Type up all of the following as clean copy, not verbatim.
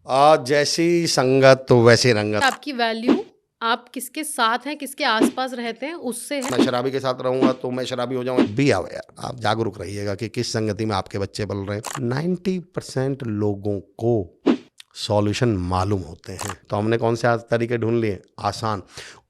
जैसी संगत तो वैसी रंगत। आपकी वैल्यू आप किसके साथ हैं, किसके आसपास रहते हैं, उससे है। मैं शराबी के साथ रहूंगा तो मैं शराबी हो जाऊंगा। बी अवेयर, आप जागरूक रहिएगा कि किस संगति में आपके बच्चे पल रहे हैं। 90% लोगों को सॉल्यूशन मालूम होते हैं, तो हमने कौन से तरीके ढूंढ लिए आसान।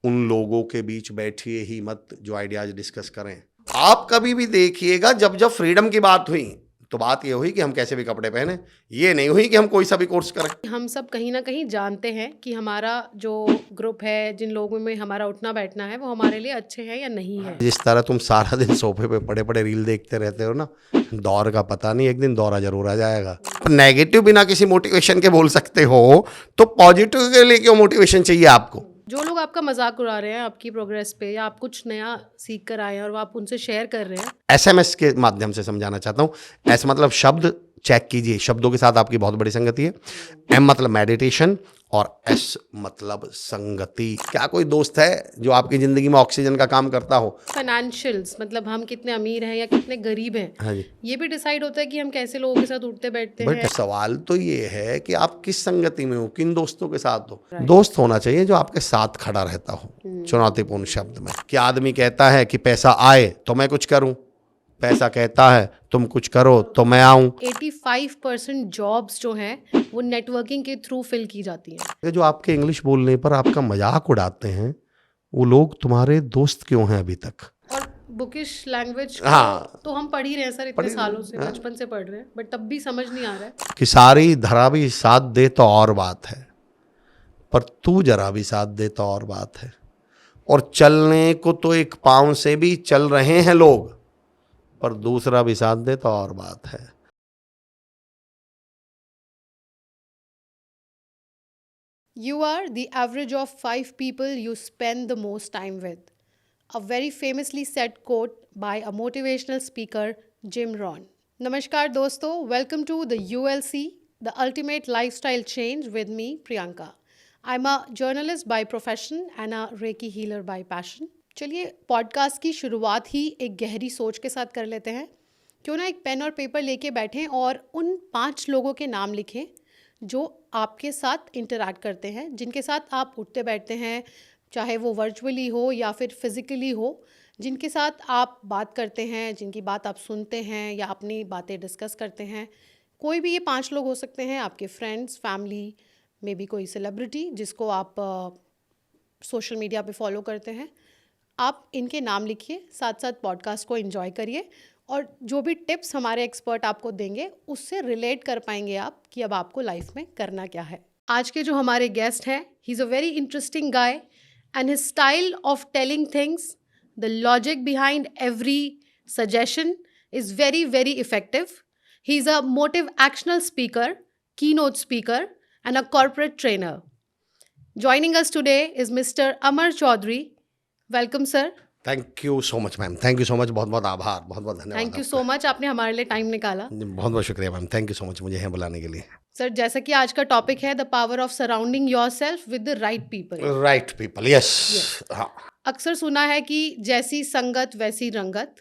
उन लोगों के बीच बैठिए ही मत जो आइडियाज डिस्कस करें। आप कभी भी देखिएगा जब जब फ्रीडम की बात हुई तो बात ये हुई कि हम कैसे भी कपड़े पहने, ये नहीं हुई कि हम कोई सा भी कोर्स करें। हम सब कहीं ना कहीं जानते हैं कि हमारा जो ग्रुप है, जिन लोगों में हमारा उठना बैठना है, वो हमारे लिए अच्छे हैं या नहीं है। जिस तरह तुम सारा दिन सोफे पे पड़े पड़े रील देखते रहते हो ना, दौर का पता नहीं, एक दिन दौरा जरूर आ जाएगा। नेगेटिव बिना किसी मोटिवेशन के बोल सकते हो, तो पॉजिटिव के लिए क्यों मोटिवेशन चाहिए आपको। जो लोग आपका मजाक उड़ा रहे हैं आपकी प्रोग्रेस पे, या आप कुछ नया सीख कर आए हैं और वो आप उनसे शेयर कर रहे हैं। SMS के माध्यम से समझाना चाहता हूँ। एस मतलब शब्द, चेक कीजिए, शब्दों के साथ आपकी बहुत बड़ी संगति है। M मतलब मेडिटेशन और S मतलब संगति। क्या कोई दोस्त है जो आपकी जिंदगी में ऑक्सीजन का काम करता हो? फाइनेंशियल्स मतलब हम कितने अमीर हैं या कितने गरीब हैं, हाँ जी। ये भी डिसाइड होता है कि हम कैसे लोगों के साथ उठते बैठते बट हैं। सवाल तो ये है कि आप किस संगति में हो, किन दोस्तों के साथ हो। दोस्त होना चाहिए जो आपके साथ खड़ा रहता हो। चुनौतीपूर्ण शब्द में कि आदमी कहता है कि पैसा आए तो मैं कुछ करूं, पैसा कहता है तुम कुछ करो तो मैं आऊं। 85% जॉब्स जो हैं वो नेटवर्किंग के थ्रू फिल की जाती हैं। जो आपके इंग्लिश बोलने पर आपका मजाक उड़ाते हैं, वो लोग तुम्हारे दोस्त क्यों हैं अभी तक? और बुकिश लैंग्वेज हाँ। तो हम पढ़ ही रहे हैं सर, इतने सालों से, बचपन से पढ़ रहे हैं, बट तब भी समझ नहीं आ रहा है कि सारी धरा भी साथ दे तो और बात है, पर तू जरा भी साथ दे तो और बात है। और चलने को तो एक पांव से भी चल रहे हैं लोग, पर दूसरा भी साथ दे तो और बात है। You are the average of 5 people you spend the most time with. A very famously said quote by a motivational speaker, Jim Rohn. Namaskar दोस्तों, welcome to the ULC, the ultimate lifestyle change with me, Priyanka. I'm a journalist by profession and a Reiki healer by passion. चलिए podcast की शुरुआत ही एक गहरी सोच के साथ कर लेते हैं। क्यों ना एक पेन और पेपर लेके बैठें और उन 5 लोगों के नाम लिखें जो आपके साथ इंटरैक्ट करते हैं, जिनके साथ आप उठते बैठते हैं, चाहे वो वर्चुअली हो या फिर फिज़िकली हो, जिनके साथ आप बात करते हैं, जिनकी बात आप सुनते हैं या अपनी बातें डिस्कस करते हैं। कोई भी ये 5 लोग हो सकते हैं, आपके फ्रेंड्स, फैमिली, मे बी कोई सेलिब्रिटी जिसको आप सोशल मीडिया पे फॉलो करते हैं। आप इनके नाम लिखिए, साथ साथ पॉडकास्ट को एंजॉय करिए और जो भी टिप्स हमारे एक्सपर्ट आपको देंगे उससे रिलेट कर पाएंगे आप कि अब आपको लाइफ में करना क्या है। आज के जो हमारे गेस्ट हैं, he is a very interesting guy and his style of telling things, the logic behind every suggestion is very very effective. He is a motivational speaker, keynote speaker, and a corporate trainer. Joining us today is Mr. Amar Chaudhary. Welcome, sir. Thank you so much ma'am, thank you so much, बहुत बहुत आभार, बहुत बहुत धन्यवाद। Thank you so much, आपने हमारे लिए time निकाला। बहुत बहुत शुक्रिया ma'am, thank you so much मुझे यहाँ बुलाने के लिए। सर, जैसा कि आज का टॉपिक है the power of surrounding yourself with the right people. Right people, yes. हाँ, अक्सर सुना है कि जैसी संगत वैसी रंगत,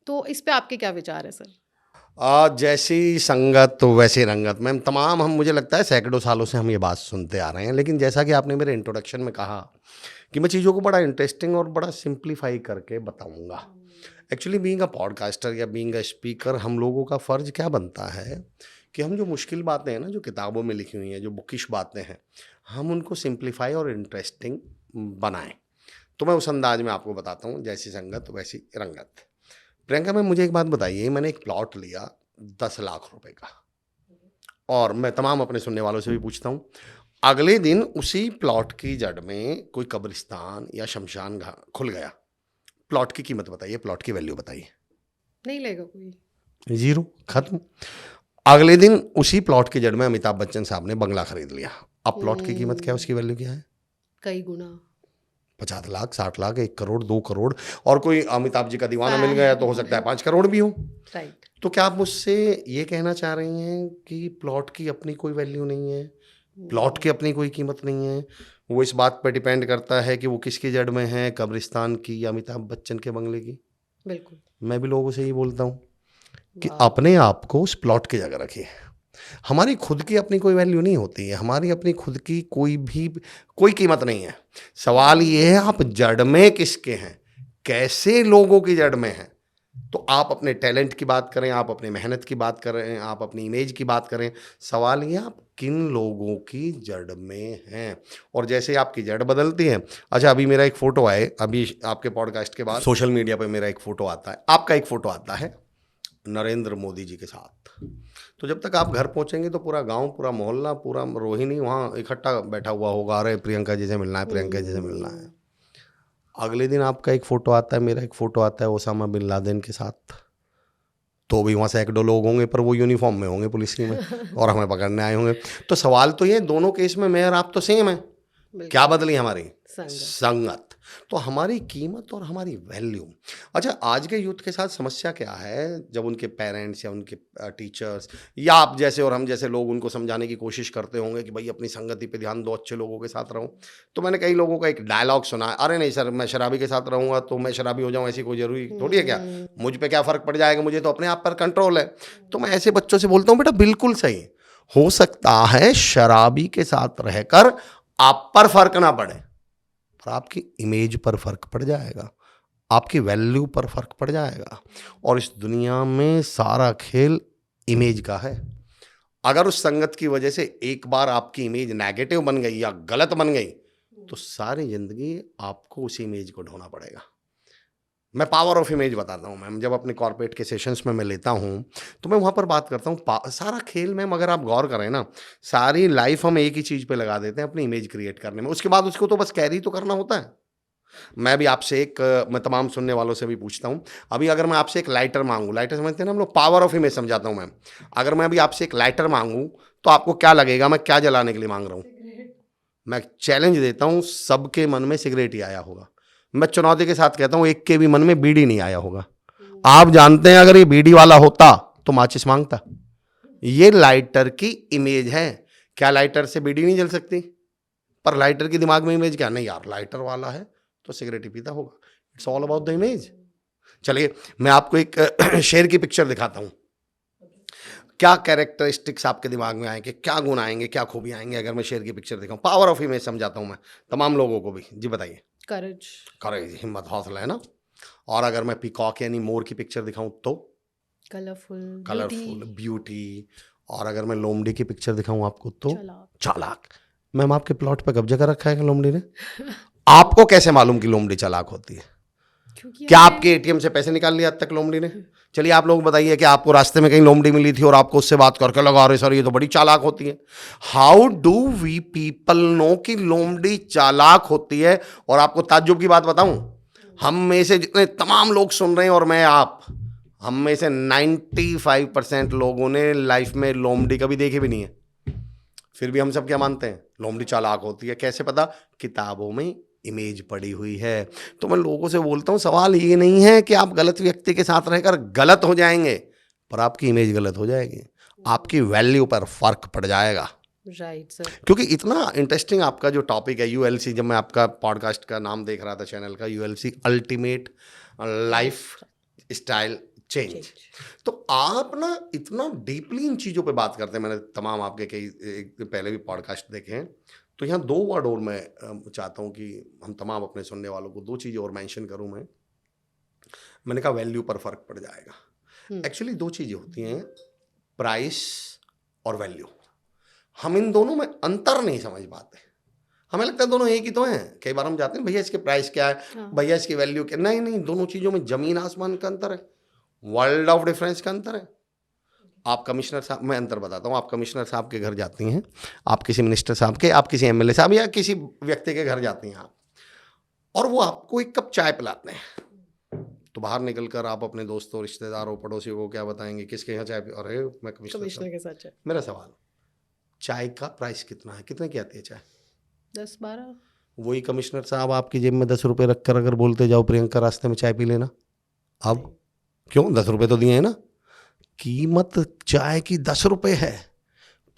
तो इस पे आपके क्या विचार है सर? जैसी संगत तो वैसी रंगत मैम, तमाम हम, मुझे लगता है सैकड़ों सालों से हम ये बात सुनते आ रहे हैं, लेकिन जैसा कि आपने मेरे इंट्रोडक्शन में कहा कि मैं चीज़ों को बड़ा इंटरेस्टिंग और बड़ा सिंप्लीफाई करके बताऊंगा। एक्चुअली बीइंग अ पॉडकास्टर या बीइंग अ स्पीकर, हम लोगों का फ़र्ज क्या बनता है कि हम जो मुश्किल बातें हैं ना, जो किताबों में लिखी हुई हैं, जो बुकिश बातें हैं, हम उनको सिंप्लीफाई और इंटरेस्टिंग बनाएं। तो मैं उस अंदाज में आपको बताता हूँ, जैसी संगत वैसी रंगत। प्रियंका मैम, मुझे एक बात बताइए, मैंने एक प्लॉट लिया 10 लाख रुपए का, और मैं तमाम अपने सुनने वालों से भी पूछता हूँ, अगले दिन उसी प्लॉट की जड़ में कोई कब्रिस्तान या शमशान घाट खुल गया, प्लॉट की कीमत बताइए, प्लॉट की वैल्यू बताइए। नहीं लेगा कोई, जीरो, खत्म। अगले दिन उसी प्लॉट की जड़ में अमिताभ बच्चन साहब ने बंगला खरीद लिया, अब प्लॉट की कीमत क्या है, उसकी वैल्यू क्या है? कई गुना, 50 लाख, 60 लाख, 1 करोड़, 2 करोड़, और कोई अमिताभ जी का दीवाना मिल गया तो हो सकता है 5 करोड़ भी हो। राइट। तो क्या आप मुझसे ये कहना चाह रही हैं कि प्लॉट की अपनी कोई वैल्यू नहीं है, प्लॉट की अपनी कोई कीमत नहीं है? वो इस बात पर डिपेंड करता है कि वो किसकी जड़ में है, कब्रिस्तान की या अमिताभ बच्चन के बंगले की? बिल्कुल। मैं भी लोगों से ये बोलता हूँ कि अपने आप को उस प्लॉट की जगह रखिए। हमारी खुद की अपनी कोई वैल्यू नहीं होती है, हमारी अपनी खुद की कोई कीमत नहीं है। सवाल ये है आप जड़ में किसके हैं, कैसे लोगों की जड़ में हैं। तो आप अपने टैलेंट की बात करें, आप अपनी मेहनत की बात करें, आप अपनी इमेज की बात करें, सवाल ये आप किन लोगों की जड़ में हैं। और जैसे आपकी जड़ बदलती है, अच्छा अभी मेरा एक फ़ोटो आए, अभी आपके पॉडकास्ट के बाद सोशल मीडिया पे मेरा एक फ़ोटो आता है, आपका एक फ़ोटो आता है नरेंद्र मोदी जी के साथ। तो जब तक आप घर पहुंचेंगे तो पूरा गांव, पूरा मोहल्ला, पूरा रोहिणी वहाँ इकट्ठा बैठा हुआ होगा, अरे प्रियंका जी से मिलना है, प्रियंका जी से मिलना है। अगले दिन आपका एक फ़ोटो आता है, मेरा एक फ़ोटो आता है ओसामा बिन लादेन के साथ, तो भी वहाँ सैकड़ों लोग होंगे, पर वो यूनिफॉर्म में होंगे, पुलिस में, और हमें पकड़ने आए होंगे। तो सवाल तो ये, दोनों केस में मैं और आप तो सेम है, क्या बदली हमारी संगत। तो हमारी कीमत और हमारी वैल्यू। अच्छा आज के यूथ के साथ समस्या क्या है, जब उनके पेरेंट्स या उनके टीचर्स या आप जैसे और हम जैसे लोग उनको समझाने की कोशिश करते होंगे कि भाई अपनी संगति पे ध्यान दो, अच्छे लोगों के साथ रहो। तो मैंने कई लोगों का एक डायलॉग सुना है, अरे नहीं सर मैं शराबी के साथ रहूँगा तो मैं शराबी हो जाऊँ, ऐसी कोई ज़रूरी थोड़ी है क्या, मुझ पर क्या फ़र्क पड़ जाएगा, मुझे तो अपने आप पर कंट्रोल है। तो मैं ऐसे बच्चों से बोलता हूँ बेटा बिल्कुल सही, हो सकता है शराबी के साथ रहकर आप पर फर्क ना पड़े, पर आपकी इमेज पर फर्क पड़ जाएगा, आपकी वैल्यू पर फर्क पड़ जाएगा। और इस दुनिया में सारा खेल इमेज का है। अगर उस संगत की वजह से एक बार आपकी इमेज नेगेटिव बन गई या गलत बन गई, तो सारी जिंदगी आपको उसी इमेज को ढोना पड़ेगा। मैं पावर ऑफ इमेज बताता हूँ मैम, जब अपने कॉर्पोरेट के सेशंस में मैं लेता हूँ तो मैं वहाँ पर बात करता हूँ सारा खेल मैम, अगर आप गौर करें ना, सारी लाइफ हम एक ही चीज़ पे लगा देते हैं अपनी इमेज क्रिएट करने में, उसके बाद उसको तो बस कैरी तो करना होता है। मैं भी आपसे मैं तमाम सुनने वालों से भी पूछता हूँ, अभी अगर मैं आपसे एक लाइटर मांगूँ, लाइटर समझते हैं ना हम लोग, पावर ऑफ इमेज समझाता हूँ मैम। अगर मैं अभी आपसे एक लाइटर मांगूँ तो आपको क्या लगेगा, मैं क्या जलाने के लिए मांग रहा हूँ? मैं चैलेंज देता हूँ, सबके मन में सिगरेट ही आया होगा। मैं चुनौती के साथ कहता हूँ एक के भी मन में बीड़ी नहीं आया होगा। आप जानते हैं अगर ये बीड़ी वाला होता तो माचिस मांगता। ये लाइटर की इमेज है। क्या लाइटर से बीड़ी नहीं जल सकती? पर लाइटर की दिमाग में इमेज क्या, नहीं यार लाइटर वाला है तो सिगरेट ही पीता होगा। It's all about the image. चलिए मैं आपको एक शेर की पिक्चर दिखाता हूँ, क्या कैरेक्टरिस्टिक्स आपके दिमाग में आएंगे, क्या गुण आएंगे, क्या खूबी आएंगे अगर मैं शेर की पिक्चर दिखाऊं। पावर ऑफ इमेज समझाता हूं मैं तमाम लोगों को भी। जी बताइए। करेज। करेज, हिम्मत, हौसला, है ना। और अगर मैं पीकॉक यानी मोर की पिक्चर दिखाऊं तो कलरफुल, ब्यूटी। और अगर मैं लोमड़ी की पिक्चर दिखाऊं आपको तो चालाक। मैम आपके प्लॉट पे कब्जा कर रखा है लोमड़ी ने। आपको कैसे मालूम कि लोमड़ी चालाक होती है? क्या आपके एटीएम से पैसे निकाल लिया अब तक लोमड़ी ने? चलिए आप लोग बताइए कि आपको रास्ते में कहीं लोमड़ी मिली थी और आपको उससे बात करके लगा, अरे सर ये तो बड़ी चालाक होती है। How do we people know कि लोमड़ी चालाक होती है? और आपको ताज्जुब की बात बताऊं, हम में से जितने तमाम लोग सुन रहे हैं और मैं आप, हम में से 95% लोगों ने लाइफ में लोमड़ी कभी देखी भी नहीं है, फिर भी हम सब क्या मानते हैं, लोमड़ी चालाक होती है। कैसे पता? किताबों में इमेज पड़ी हुई है। तो मैं लोगों से बोलता हूँ सवाल ये नहीं है कि आप गलत व्यक्ति के साथ रहकर गलत हो जाएंगे, पर आपकी इमेज गलत हो जाएगी, आपकी वैल्यू पर फर्क पड़ जाएगा। Right sir. क्योंकि इतना इंटरेस्टिंग आपका जो टॉपिक है यूएलसी, जब मैं आपका पॉडकास्ट का नाम देख रहा था चैनल का, ULC ultimate life style change, तो आप ना इतना डीपली इन चीज़ों पे बात करते हैं। मैंने तमाम आपके कई पहले भी पॉडकास्ट देखे हैं। तो यहाँ दो वर्ड और मैं चाहता हूँ कि हम तमाम अपने सुनने वालों को दो चीज़ें और मेंशन करूँ मैं। मैंने कहा वैल्यू पर फर्क पड़ जाएगा। एक्चुअली दो चीज़ें होती हैं, प्राइस और वैल्यू। हम इन दोनों में अंतर नहीं समझ पाते, हमें लगता है दोनों एक ही तो हैं। कई बार हम जाते हैं भैया इसके प्राइस क्या है, भैया इसकी वैल्यू क्या। नहीं नहीं, दोनों चीज़ों में जमीन आसमान का अंतर है, वर्ल्ड ऑफ डिफरेंस का अंतर है। आप कमिश्नर साहब, मैं अंतर बताता हूँ, आप कमिश्नर साहब के घर जाती हैं, आप किसी मिनिस्टर साहब के, आप किसी एमएलए साहब या किसी व्यक्ति के घर जाती हैं आप, और वो आपको एक कप चाय पिलाते हैं, तो बाहर निकलकर आप अपने दोस्तों, रिश्तेदारों, पड़ोसियों को क्या बताएंगे, किसके यहाँ चाय अरे मैं कमिश्नर के साथ चाय। मेरा सवाल, चाय का प्राइस कितना है, कितने की आती है चाय? 10-12। वही कमिश्नर साहब आपकी जेब में 10 रुपये रखकर अगर बोलते जाओ प्रियंका रास्ते में चाय पी लेना, अब क्यों 10 रुपये तो दिए हैं ना। कीमत चाय की 10 रुपये है,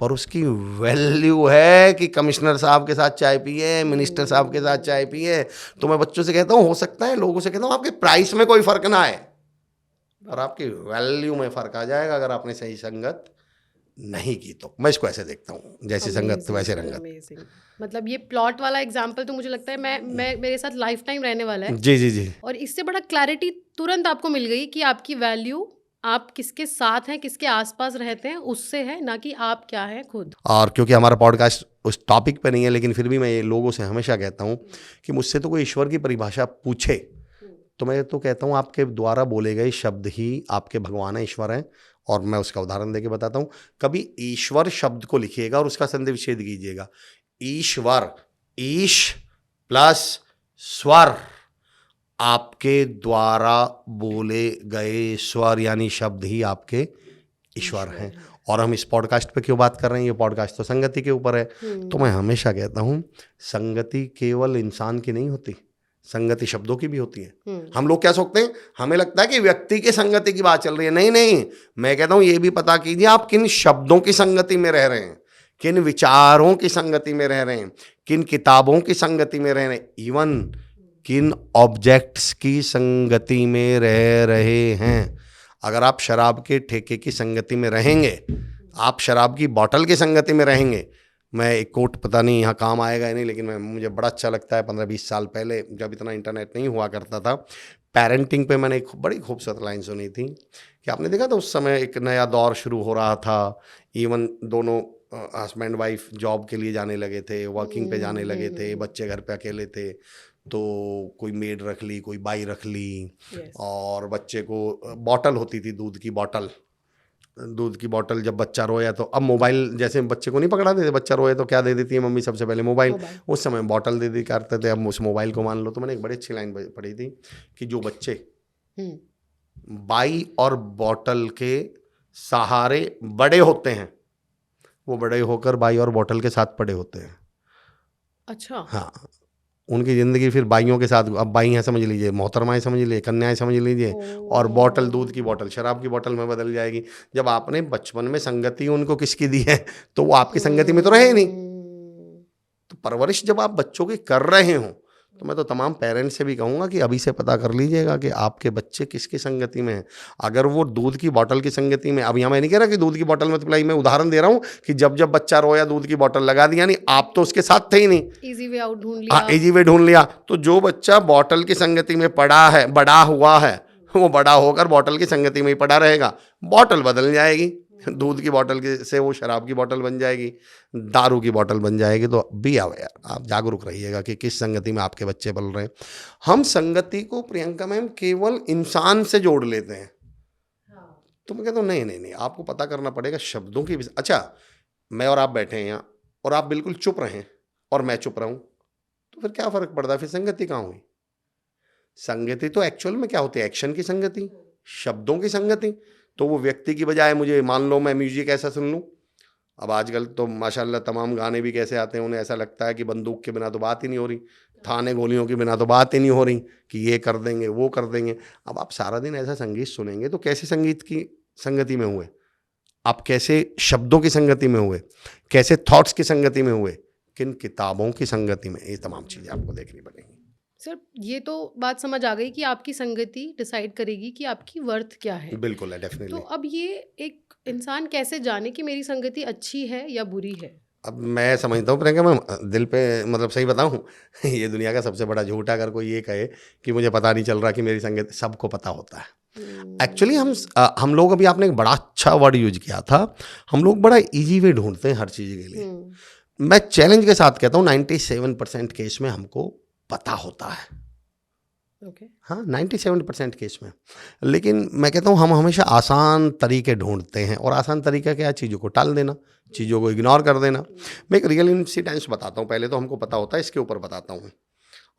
पर उसकी वैल्यू है कि कमिश्नर साहब के साथ चाय पिए, मिनिस्टर साहब के साथ चाय पिए। तो मैं बच्चों से कहता हूँ, हो सकता है लोगों से कहता हूँ आपके प्राइस में कोई फर्क ना आए, पर आपकी वैल्यू में फर्क आ जाएगा अगर आपने सही संगत नहीं की तो। मैं इसको ऐसे देखता हूँ, जैसी संगत वैसे रंगत। अमेजिंग। मतलब ये प्लॉट वाला एग्जाम्पल तो मुझे लगता है मैं मेरे साथ लाइफ टाइम रहने वाला है। जी जी जी। और इससे बड़ा क्लैरिटी तुरंत आपको मिल गई कि आपकी वैल्यू आप किसके साथ हैं, किसके आसपास रहते हैं, उससे है, ना कि आप क्या हैं खुद। और क्योंकि हमारा पॉडकास्ट उस टॉपिक पे नहीं है, लेकिन फिर भी मैं ये लोगों से हमेशा कहता हूँ कि मुझसे तो कोई ईश्वर की परिभाषा पूछे तो मैं तो कहता हूँ आपके द्वारा बोले गए शब्द ही आपके भगवान है, ईश्वर हैं। और मैं उसका उदाहरण देके बताता हूँ। कभी ईश्वर शब्द को लिखिएगा और उसका संधि विच्छेद कीजिएगा। ईश्वर, ईश प्लस स्वर, आपके द्वारा बोले गए स्वर यानी शब्द ही आपके ईश्वर हैं। और हम इस पॉडकास्ट पे क्यों बात कर रहे हैं? ये पॉडकास्ट तो संगति के ऊपर है। तो मैं हमेशा कहता हूँ संगति केवल इंसान की नहीं होती, संगति शब्दों की भी होती है। हम लोग क्या सोचते हैं, हमें लगता है कि व्यक्ति की संगति की बात चल रही है। नहीं नहीं, मैं कहता हूँ ये भी पता कीजिए आप किन शब्दों की संगति में रह रहे हैं, किन विचारों की संगति में रह रहे हैं, किन किताबों की संगति में रह रहे हैं, इवन किन ऑब्जेक्ट्स की संगति में रह रहे हैं। अगर आप शराब के ठेके की संगति में रहेंगे, आप शराब की बोतल की संगति में रहेंगे। मैं एक कोट, पता नहीं यहाँ काम आएगा या नहीं, लेकिन मुझे बड़ा अच्छा लगता है। 15-20 साल पहले जब इतना इंटरनेट नहीं हुआ करता था, पेरेंटिंग पे मैंने एक बड़ी खूबसूरत लाइन सुनी थी कि आपने देखा था उस समय एक नया दौर शुरू हो रहा था। इवन दोनों हस्बैंड वाइफ जॉब के लिए जाने लगे थे, वर्किंग पे जाने लगे थे, बच्चे घर पे अकेले थे, तो कोई मेड रख ली, कोई बाई रख ली। और बच्चे को बॉटल होती थी, दूध की बॉटल जब बच्चा रोया तो, अब मोबाइल जैसे बच्चे को नहीं पकड़ा देते, बच्चा रोया तो क्या दे देती है मम्मी? सबसे पहले मोबाइल। उस समय बॉटल दे दी करते थे, अब उस मोबाइल को मान लो। तो मैंने एक बड़ी अच्छी लाइन पढ़ी थी कि जो बच्चे बाई और बॉटल के सहारे बड़े होते हैं, वो बड़े होकर बाई और बॉटल के साथ पड़े होते हैं। अच्छा। हाँ, उनकी ज़िंदगी फिर बाइयों के साथ, अब बाई हैं समझ लीजिए, मोहतरमाएँ समझ लीजिए, कन्याएँ समझ लीजिए, और बॉटल, दूध की बॉटल शराब की बॉटल में बदल जाएगी। जब आपने बचपन में संगति उनको किसकी दी है, तो वो आपकी संगति में तो रहे नहीं। तो परवरिश जब आप बच्चों की कर रहे हो, तो मैं तो तमाम पेरेंट्स से भी कहूँगा कि अभी से पता कर लीजिएगा कि आपके बच्चे किसकी संगति में हैं। अगर वो दूध की बोतल की संगति में, अब यहाँ मैं नहीं कह रहा कि दूध की बोतल में पिलाई, मैं उदाहरण दे रहा हूँ कि जब जब बच्चा रोया दूध की बोतल लगा दी, यानी आप तो उसके साथ थे ही नहीं, इजी वे आउट ढूंढ लिया। हाँ, इजी वे ढूंढ लिया। तो जो बच्चा बोतल की संगति में पड़ा है, बड़ा हुआ है, वो बड़ा होकर बोतल की संगति में ही पड़ा रहेगा। बोतल बदल जाएगी, दूध की बोतल से वो शराब की बोतल बन जाएगी, दारू की बोतल बन जाएगी। तो बी अवेयर, आप जागरूक रहिएगा कि किस संगति में आपके बच्चे पल रहे हैं। हम संगति को, प्रियंका मैम, केवल इंसान से जोड़ लेते हैं। तो मैं कहता हूँ नहीं नहीं नहीं, आपको पता करना पड़ेगा शब्दों की। अच्छा, मैं और आप बैठे हैं यहाँ और आप बिल्कुल चुप रहें और मैं चुप रहूँ, तो फिर क्या फ़र्क पड़ता है? फिर संगति कहाँ हुई? संगति तो एक्चुअल में क्या होती है? एक्शन की संगति, शब्दों की संगति। तो वो व्यक्ति की बजाय, मुझे मान लो मैं म्यूजिक ऐसा सुन लूँ, अब आजकल तो माशाल्लाह तमाम गाने भी कैसे आते हैं, उन्हें ऐसा लगता है कि बंदूक के बिना तो बात ही नहीं हो रही, थाने गोलियों के बिना तो बात ही नहीं हो रही कि ये कर देंगे वो कर देंगे। अब आप सारा दिन ऐसा संगीत सुनेंगे तो कैसे संगीत की संगति में हुए आप? कैसे शब्दों की संगति में हुए? कैसे थॉट्स की संगति में हुए? किन किताबों की संगति में? ये तमाम चीज़ें आपको देखनी पड़ेंगी। सर, ये तो बात समझ आ गई कि आपकी संगति डिसाइड करेगी कि आपकी वर्थ क्या है। बिल्कुल है, डेफिनेटली। तो अब ये एक इंसान कैसे जाने कि मेरी संगति अच्छी है या बुरी है? अब मैं समझता हूँ प्रियंका मैम, दिल पे मतलब सही बताऊँ ये दुनिया का सबसे बड़ा झूठ है अगर कोई ये कहे कि मुझे पता नहीं चल रहा कि मेरी संगत। सबको पता होता है एक्चुअली। हम लोग, अभी आपने एक बड़ा अच्छा वर्ड यूज किया था, हम लोग बड़ा इजी वे ढूंढते हैं हर चीज़ के लिए। मैं चैलेंज के साथ कहता हूँ 97% केस में हमको पता होता है। हाँ, 97% केस में। लेकिन मैं कहता हूँ हम हमेशा आसान तरीके ढूंढते हैं, और आसान तरीका क्या है? चीज़ों को टाल देना, चीज़ों को इग्नोर कर देना। मैं एक रियल इंसिडेंस बताता हूँ, पहले तो हमको पता होता है, इसके ऊपर बताता हूँ।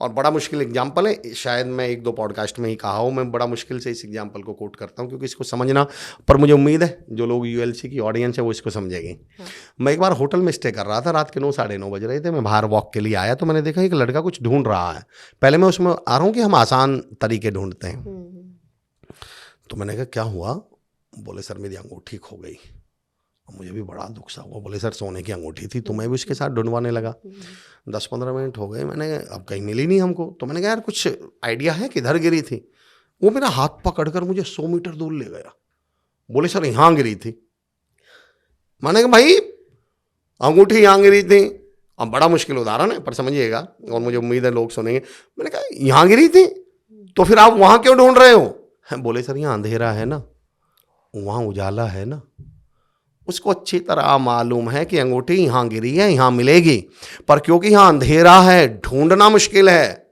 और बड़ा मुश्किल एग्जाम्पल है, शायद मैं 1-2 पॉडकास्ट में ही कहा हूँ, मैं बड़ा मुश्किल से इस एग्जाम्पल को कोट करता हूँ क्योंकि इसको समझना, पर मुझे उम्मीद है जो लोग यूएलसी की ऑडियंस है वो इसको समझेगी। मैं एक बार होटल में स्टे कर रहा था, रात के 9-9:30 बज रहे थे, मैं बाहर वॉक के लिए आया तो मैंने देखा एक लड़का कुछ ढूंढ रहा है। पहले मैं उसमें आ रहा हूँ कि हम आसान तरीके ढूंढते हैं, तो मैंने कहा क्या हुआ? बोले सर मेरी अंगूठी खो गई। मुझे भी बड़ा दुख सा हुआ। बोले सर सोने की अंगूठी थी। तो मैं भी उसके साथ ढूंढवाने लगा। 10-15 मिनट हो गए, मैंने अब कहीं मिली नहीं हमको। तो मैंने कहा यार कुछ आइडिया है किधर गिरी थी? वो मेरा हाथ पकड़कर मुझे 100 मीटर दूर ले गया। बोले सर यहाँ गिरी थी। मैंने कहा भाई अंगूठी यहाँ गिरी थी, अब बड़ा मुश्किल उदाहरण है पर समझिएगा और मुझे उम्मीद है लोग सुनेंगे। मैंने कहा यहाँ गिरी थी तो फिर आप वहाँ क्यों ढूंढ रहे हो? बोले सर यहाँ अंधेरा है ना, वहाँ उजाला है ना। उसको अच्छी तरह मालूम है कि अंगूठी यहाँ गिरी है, यहाँ मिलेगी, पर क्योंकि यहाँ अंधेरा है, ढूंढना मुश्किल है,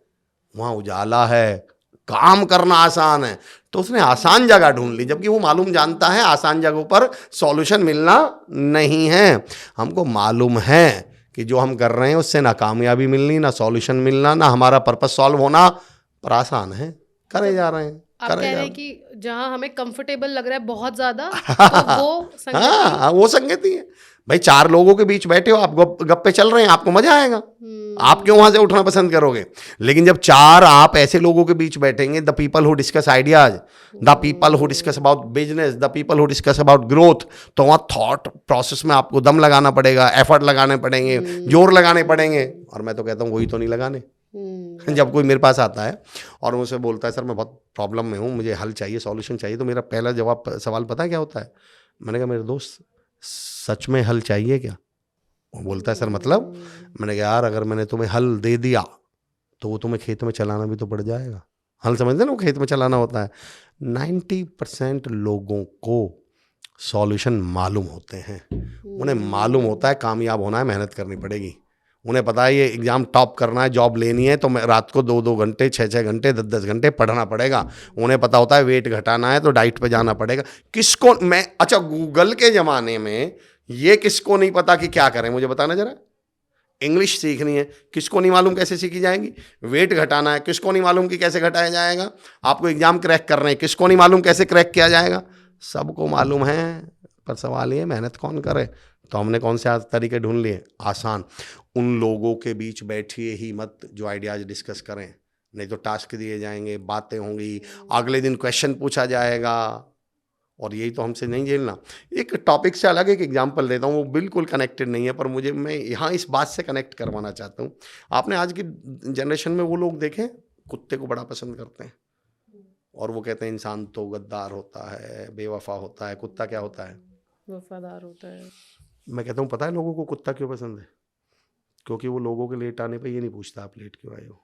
वहाँ उजाला है, काम करना आसान है, तो उसने आसान जगह ढूंढ ली, जबकि वो मालूम जानता है आसान जगहों पर सॉल्यूशन मिलना नहीं है। हमको मालूम है कि जो हम कर रहे हैं उससे ना कामयाबी मिलनी, ना सॉल्यूशन मिलना, ना हमारा पर्पस सॉल्व होना, पर आसान है, करे जा रहे हैं। आप कह रहे हैं कि जहां हमें कंफर्टेबल लग रहा है बहुत ज्यादा, तो वो संगति। हाँ, वो संगति है भाई। 4 लोगों के बीच बैठे हो, आप गप्पे चल रहे हैं, आपको मजा आएगा, आप क्यों वहां से उठना पसंद करोगे? लेकिन जब 4 आप ऐसे लोगों के बीच बैठेंगे, the people who discuss ideas, the people who discuss about business, the people who discuss about growth, तो वहां थॉट प्रोसेस में आपको दम लगाना पड़ेगा, एफर्ट लगाने पड़ेंगे, जोर लगाने पड़ेंगे। और मैं तो कहता हूँ वही तो नहीं लगाने। जब कोई मेरे पास आता है और मुझसे बोलता है सर मैं बहुत प्रॉब्लम में हूँ, मुझे हल चाहिए, सॉल्यूशन चाहिए, तो मेरा पहला सवाल पता है क्या होता है? मैंने कहा मेरे दोस्त सच में हल चाहिए क्या? वो बोलता है सर मतलब? मैंने कहा यार अगर मैंने तुम्हें हल दे दिया तो वो तुम्हें खेत में चलाना भी तो पड़ जाएगा। हल समझते ना, वो खेत में चलाना होता है। 90% लोगों को सॉल्यूशन मालूम होते हैं, उन्हें मालूम होता है कामयाब होना है, मेहनत करनी पड़ेगी। उन्हें पता है ये एग्ज़ाम टॉप करना है, जॉब लेनी है, तो मैं रात को 2-2 घंटे, 6-6 घंटे, 10-10 घंटे पढ़ना पड़ेगा। उन्हें पता होता है वेट घटाना है तो डाइट पे जाना पड़ेगा। किसको मैं अच्छा गूगल के ज़माने में ये किसको नहीं पता कि क्या करें, मुझे बताना जरा। इंग्लिश सीखनी है, किसको नहीं मालूम कैसे सीखी जाएगी? वेट घटाना है, किसको नहीं मालूम कि कैसे घटाया जाएगा? आपको एग्ज़ाम क्रैक करना है, किसको नहीं मालूम कैसे क्रैक किया जाएगा? सबको मालूम है, पर सवाल ये मेहनत कौन करे? तो हमने कौन से तरीके ढूंढ लिए? आसान। उन लोगों के बीच बैठिए ही मत जो आइडियाज डिस्कस करें, नहीं तो टास्क दिए जाएंगे, बातें होंगी, अगले दिन क्वेश्चन पूछा जाएगा, और यही तो हमसे नहीं झेलना। एक टॉपिक से अलग एक एग्जांपल देता हूँ, वो बिल्कुल कनेक्टेड नहीं है, पर मैं यहाँ इस बात से कनेक्ट करवाना चाहता हूँ। आपने आज की जनरेशन में वो लोग देखे कुत्ते को बड़ा पसंद करते हैं, और वो कहते हैं इंसान तो गद्दार होता है, बेवफा होता है, कुत्ता क्या होता है? वफादार होता है। मैं कहता हूँ पता है लोगों को कुत्ता क्यों पसंद है? क्योंकि वो लोगों के लेट आने पे ये नहीं पूछता आप लेट क्यों आए हो,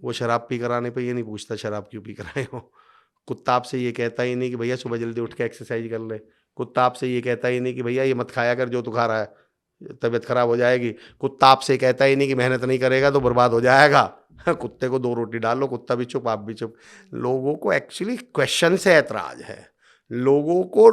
वो शराब पी कर आने पे ये नहीं पूछता शराब क्यों पी कर आए हो। कुत्ता आपसे ये कहता ही नहीं कि भैया सुबह जल्दी उठ के एक्सरसाइज कर ले। कुत्ता आपसे ये कहता ही नहीं कि भैया ये मत खाया कर जो तू खा रहा है, तबीयत खराब हो जाएगी। कुत्ता आपसे कहता ही नहीं कि मेहनत नहीं करेगा तो बर्बाद हो जाएगा। कुत्ते को 2 रोटी डाल लो, कुत्ता भी चुप, आप भी चुप। लोगों को एक्चुअली क्वेश्चन से ऐतराज है, लोगों को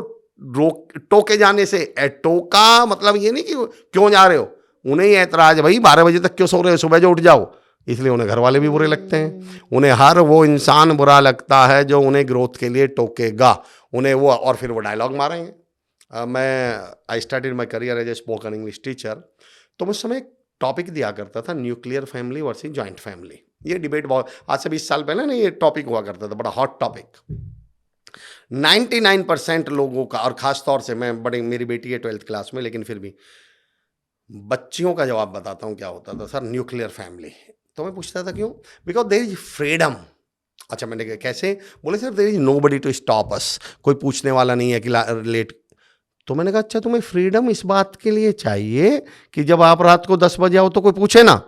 टोके जाने से। टोका मतलब ये नहीं कि क्यों जा रहे हो, उन्हें ही ऐतराज है भाई 12 बजे तक क्यों सो रहे हो, सुबह जो उठ जाओ। इसलिए उन्हें घर वाले भी बुरे लगते हैं, उन्हें हर वो इंसान बुरा लगता है जो उन्हें ग्रोथ के लिए टोकेगा, उन्हें वो, और फिर वो डायलॉग मारेंगे। I started my career as a spoken English teacher, तो उस समय एक टॉपिक दिया करता था nuclear family versus joint family. ये डिबेट बहुत आज से 20 साल पहले ना ये टॉपिक हुआ करता था, बड़ा हॉट टॉपिक। 99% लोगों का, और ख़ास तौर से मेरी बेटी है 12th क्लास में, लेकिन फिर भी बच्चियों का जवाब बताता हूँ क्या होता था। Sir nuclear family. तो मैं पूछता था क्यों? Because there is freedom. अच्छा, मैंने कहा कैसे? बोले sir there is nobody to stop us, कोई पूछने वाला नहीं है कि लेट। तो मैंने कहा अच्छा तुम्हें फ्रीडम इस बात के लिए चाहिए कि जब आप रात को 10 बजे आओ तो कोई पूछे ना।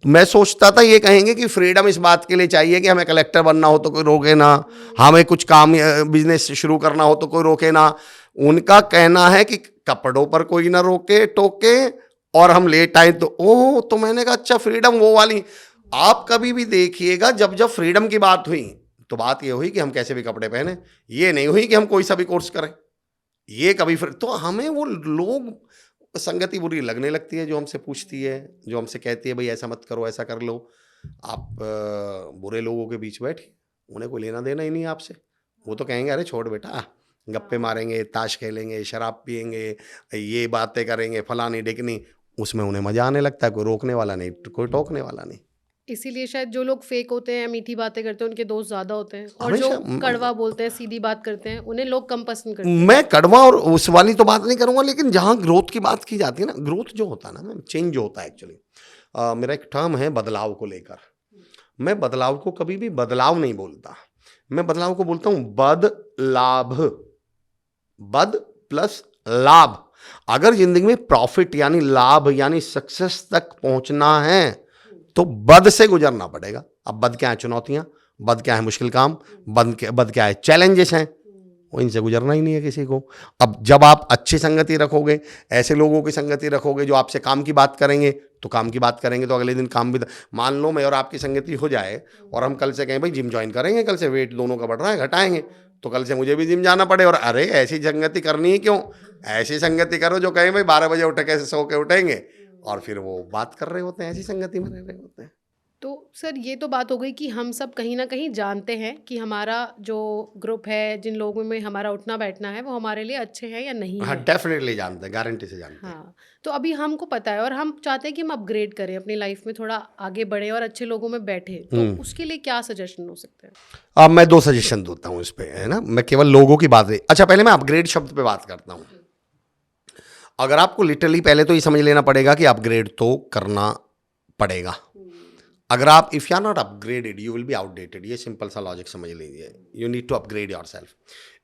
मैं सोचता था ये कहेंगे कि फ्रीडम इस बात के लिए चाहिए कि हमें कलेक्टर बनना हो तो कोई रोके ना, हमें कुछ काम बिजनेस शुरू करना हो तो कोई रोके ना। उनका कहना है कि कपड़ों पर कोई ना रोके टोके, और हम लेट आए तो ओह। तो मैंने कहा अच्छा फ्रीडम वो वाली। आप कभी भी देखिएगा जब जब फ्रीडम की बात हुई तो बात ये हुई कि हम कैसे भी कपड़े पहने, ये नहीं हुई कि हम कोई सा भी कोर्स करें। ये कभी तो हमें वो लोग संगति बुरी लगने लगती है जो हमसे पूछती है, जो हमसे कहती है भाई ऐसा मत करो, ऐसा कर लो। आप बुरे लोगों के बीच बैठिए, उन्हें कोई लेना देना ही नहीं आपसे। वो तो कहेंगे अरे छोड़ बेटा, गप्पे मारेंगे, ताश खेलेंगे, शराब पियेंगे, ये बातें करेंगे, फलानी ढिकनी। उसमें उन्हें मजा आने लगता है, कोई रोकने वाला नहीं, कोई टोकने वाला नहीं। इसीलिए शायद जो लोग फेक होते हैं, मीठी बातें करते हैं, उनके दोस्त ज्यादा होते हैं, और जो कड़वा बोलते हैं, सीधी बात करते हैं, उन्हें लोग कम पसंद करते हैं। मैं कड़वा और उस वाली तो बात नहीं करूंगा, लेकिन जहां ग्रोथ की बात की जाती है ना, ग्रोथ जो होता है ना मैम, चेंज जो होता है एक्चुअली। मेरा एक टर्म है बदलाव को लेकर। मैं बदलाव को कभी भी बदलाव नहीं बोलता, मैं बदलाव को बोलता हूं बदलाभ। बद प्लस लाभ, अगर जिंदगी में प्रॉफिट यानी लाभ यानी सक्सेस तक पहुंचना है तो बद से गुजरना पड़ेगा। अब बद क्या है? चुनौतियां, बद क्या है? मुश्किल काम, बद क्या है? चैलेंजेस हैं, वो इनसे गुजरना ही नहीं है किसी को। अब जब आप अच्छी संगति रखोगे, ऐसे लोगों की संगति रखोगे जो आपसे काम की बात करेंगे, तो काम की बात करेंगे तो अगले दिन काम भी। मान लो मैं और आपकी संगति हो जाए और हम कल से कहें भाई जिम ज्वाइन करेंगे, कल से वेट दोनों का बढ़ रहा है, घटाएंगे, तो कल से मुझे भी जिम जाना पड़े। और अरे ऐसी संगति करनी ही क्यों? ऐसी संगति करो जो कहें भाई 12 बजे उठ के सो के उठेंगे और फिर वो बात कर रहे होते हैं, ऐसी संगति में रह रहे होते हैं। तो सर ये तो बात हो गई कि हम सब कहीं ना कहीं जानते हैं कि हमारा जो ग्रुप है, जिन लोगों में हमारा उठना बैठना है, वो हमारे लिए अच्छे हैं या नहीं हाँ है। डेफिनेटली जानते हैं, गारंटी से जानते हैं। हाँ, तो अभी हमको पता है और हम चाहते हैं कि हम अपग्रेड करें अपनी लाइफ में, थोड़ा आगे बढ़े और अच्छे लोगों में बैठे, तो उसके लिए क्या सजेशन हो सकते हैं? अब मैं 2 सजेशन देता हूँ इस पे, है ना। मैं केवल लोगों की बात है। अच्छा, पहले मैं अपग्रेड शब्द पे बात करता हूँ। अगर आपको लिटरली पहले तो ये समझ लेना पड़ेगा कि अपग्रेड तो करना पड़ेगा। अगर आप if you are not upgraded you will be outdated, ये सिंपल सा लॉजिक समझ लीजिए। You need to upgrade yourself.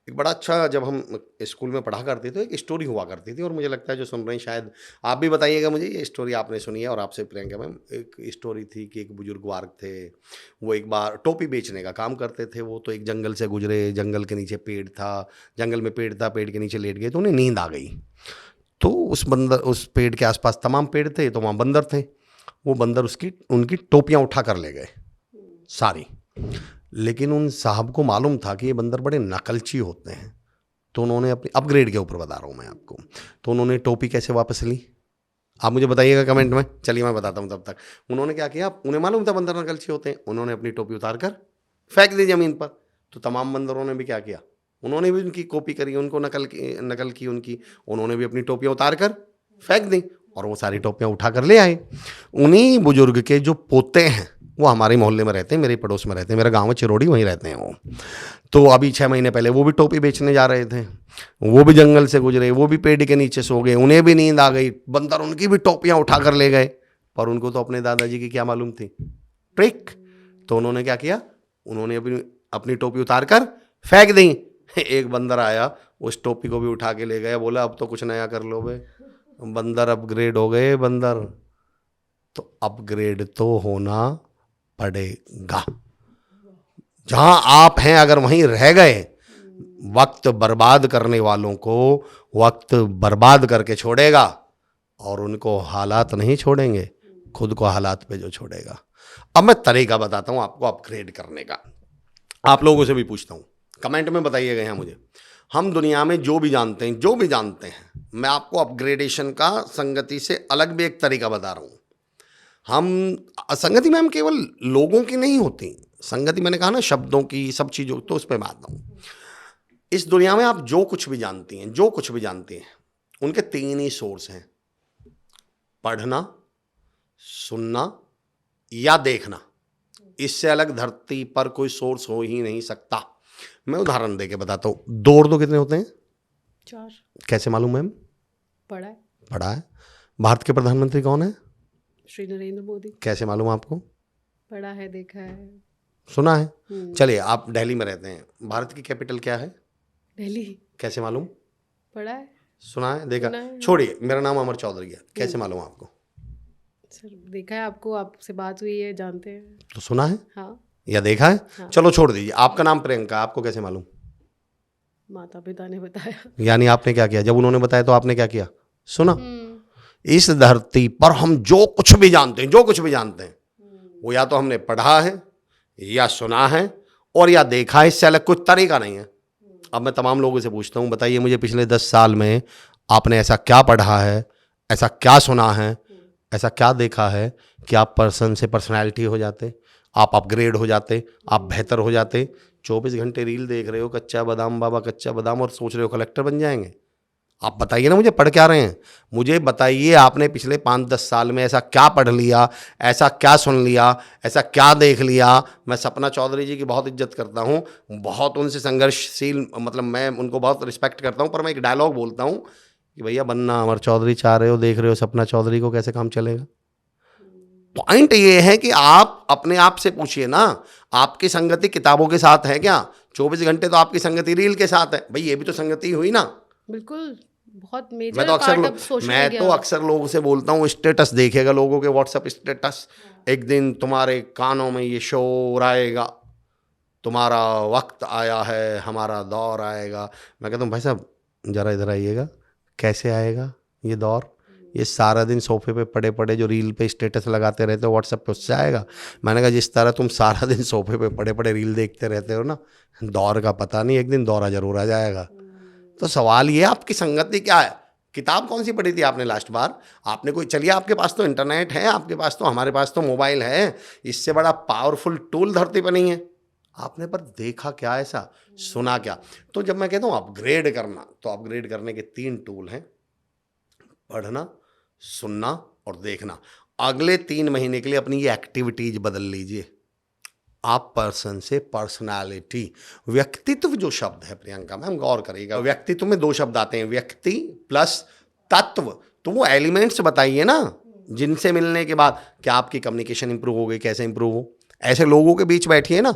एक बड़ा अच्छा, जब हम स्कूल में पढ़ा करते थे, एक स्टोरी हुआ करती थी, और मुझे लगता है जो सुन रहे हैं शायद आप भी बताइएगा मुझे, ये स्टोरी आपने सुनी है। और आपसे प्रियंका मैम, एक स्टोरी थी कि एक बुजुर्ग वार्ग थे, वो एक बार टोपी बेचने का काम करते थे। वो तो एक जंगल से गुजरे, जंगल के नीचे पेड़ था, जंगल में पेड़ था, पेड़ के नीचे लेट गए तो उन्हें नींद आ गई। तो उस पेड़ के आसपास तमाम पेड़ थे, तो वहाँ बंदर थे। वो बंदर उनकी टोपियाँ उठा कर ले गए सारी। लेकिन उन साहब को मालूम था कि ये बंदर बड़े नकलची होते हैं, तो उन्होंने अपनी अपग्रेड के ऊपर बता रहा हूँ मैं आपको, तो उन्होंने टोपी कैसे वापस ली आप मुझे बताइएगा कमेंट में। चलिए मैं बताता हूँ तब तक। उन्होंने क्या किया, उन्हें मालूम था बंदर नकलची होते हैं, उन्होंने अपनी टोपी उतार कर फेंक दी ज़मीन पर। तो तमाम बंदरों ने भी क्या किया, उन्होंने भी उनकी कॉपी करी, उनको नकल की उनकी, उन्होंने भी अपनी टोपियाँ उतार कर फेंक दी और वो सारी टोपियाँ उठा कर ले आए। उन्हीं बुजुर्ग के जो पोते हैं वो हमारे मोहल्ले में रहते हैं, मेरे पड़ोस में रहते हैं, मेरा गांव है चिरोड़ी, वहीं रहते हैं वो। तो अभी 6 महीने पहले वो भी टोपी बेचने जा रहे थे, वो भी जंगल से गुजरे, वो भी पेड़ के नीचे सो गए, उन्हें भी नींद आ गई, बंदर उनकी भी टोपियाँ उठा कर ले गए। पर उनको तो अपने दादाजी की क्या मालूम थी, ट्रिक। तो उन्होंने क्या किया, उन्होंने अपनी टोपी उतार कर फेंक दी। एक बंदर आया, उस टोपी को भी उठा के ले गया, बोला अब तो कुछ नया कर लो बे। बंदर अपग्रेड हो गए बंदर। तो अपग्रेड तो होना पड़ेगा। जहां आप हैं अगर वहीं रह गए, वक्त बर्बाद करने वालों को वक्त बर्बाद करके छोड़ेगा, और उनको हालात नहीं छोड़ेंगे, खुद को हालात पे जो छोड़ेगा। अब मैं तरीका बताता हूं आपको अपग्रेड करने का। आप लोगों से भी पूछता हूं, कमेंट में बताइएगा यहाँ मुझे। हम दुनिया में जो भी जानते हैं, मैं आपको अपग्रेडेशन का संगति से अलग भी एक तरीका बता रहा हूँ। संगति में हम केवल लोगों की नहीं होती, संगति मैंने कहा ना शब्दों की, सब चीज़ों, तो उस पर बात हूँ। इस दुनिया में आप जो कुछ भी जानती हैं, उनके 3 ही सोर्स हैं, पढ़ना, सुनना या देखना। इससे अलग धरती पर कोई सोर्स हो ही नहीं सकता। मैं उदाहरण देके बताता हूँ। 2 और 2 कितने होते हैं? 4। कैसे मालूम मैम? पढ़ा है। भारत के प्रधानमंत्री कौन है? श्री नरेंद्र मोदी। कैसे मालूम आपको? पढ़ा है, देखा है, सुना है। चलिए, आप दिल्ली में रहते हैं, भारत की कैपिटल क्या है? दिल्ली। कैसे मालूम? पढ़ा है, सुना है, देखा? सुना है। छोड़िए, मेरा नाम अमर चौधरी है, कैसे मालूम आपको? सर देखा है आपको, आपसे बात हुई है, जानते हैं। तो सुना है हाँ। या देखा है? हाँ। चलो छोड़ दीजिए। आपका नाम प्रियंका, आपको कैसे मालूम? माता पिता ने बताया। यानी आपने क्या किया, जब उन्होंने बताया तो आपने क्या किया? सुना। इस धरती पर हम जो कुछ भी जानते हैं, वो या तो हमने पढ़ा है, या सुना है, और या देखा है। इससे अलग कुछ तरीका नहीं है। अब मैं तमाम लोगों से पूछता हूँ, बताइए मुझे पिछले 10 साल में आपने ऐसा क्या पढ़ा है, ऐसा क्या सुना है, ऐसा क्या देखा है कि आप पर्सन से पर्सनैलिटी हो जाते, आप अपग्रेड हो जाते, आप बेहतर हो जाते। 24 घंटे रील देख रहे हो, कच्चा बादाम बाबा कच्चा बादाम, और सोच रहे हो कलेक्टर बन जाएंगे। आप बताइए ना मुझे, पढ़ क्या रहे हैं? मुझे बताइए आपने पिछले 5-10 साल में ऐसा क्या पढ़ लिया, ऐसा क्या सुन लिया, ऐसा क्या देख लिया। मैं सपना चौधरी जी की बहुत इज्जत करता हूँ, बहुत उनसे संघर्षशील, मतलब मैं उनको बहुत रिस्पेक्ट करता हूँ। पर मैं एक डायलॉग बोलता हूँ कि भैया बनना अमर चौधरी चाह रहे हो, देख रहे हो सपना चौधरी को, कैसे काम चलेगा? पॉइंट ये है कि आप अपने आप से पूछिए ना, आपकी संगति किताबों के साथ है क्या? 24 घंटे तो आपकी संगति रील के साथ है। भाई ये भी तो संगति हुई ना। बिल्कुल, बहुत मैं मेजर तो पार्ट अब अक्सर सोशल मैं मीडिया। तो अक्सर लोगों से बोलता हूँ, स्टेटस देखेगा लोगों के व्हाट्सएप स्टेटस, एक दिन तुम्हारे कानों में ये शोर आएगा, तुम्हारा वक्त आया है, हमारा दौर आएगा। मैं कहता हूँ भाई साहब ज़रा इधर आइएगा, कैसे आएगा ये दौर? ये सारा दिन सोफे पे पड़े पड़े जो रील पे स्टेटस लगाते रहते हो व्हाट्सएप पे, उससे आएगा? मैंने कहा जिस तरह तुम सारा दिन सोफे पे पड़े पड़े रील देखते रहते हो ना, दौर का पता नहीं, एक दिन दौरा जरूर आ जाएगा। तो सवाल ये, आपकी संगति क्या है? किताब कौन सी पढ़ी थी आपने लास्ट बार? आपने कोई, चलिए आपके पास तो इंटरनेट है, आपके पास तो, हमारे पास तो मोबाइल है, इससे बड़ा पावरफुल टूल धरती पर नहीं है। आपने पर देखा क्या ऐसा, सुना क्या? तो जब मैं कहता हूँ अपग्रेड करना, तो अपग्रेड करने के 3 टूल हैं: पढ़ना, सुनना और देखना। अगले 3 महीने के लिए अपनी ये एक्टिविटीज बदल लीजिए। आप पर्सन से पर्सनालिटी, व्यक्तित्व जो शब्द है प्रियंका मैम गौर करिएगा, व्यक्तित्व में 2 शब्द आते हैं, व्यक्ति प्लस तत्व। तो वो एलिमेंट्स बताइए ना, जिनसे मिलने के बाद क्या आपकी कम्युनिकेशन इंप्रूव हो गई, कैसे इंप्रूव हो? ऐसे लोगों के बीच बैठिए ना।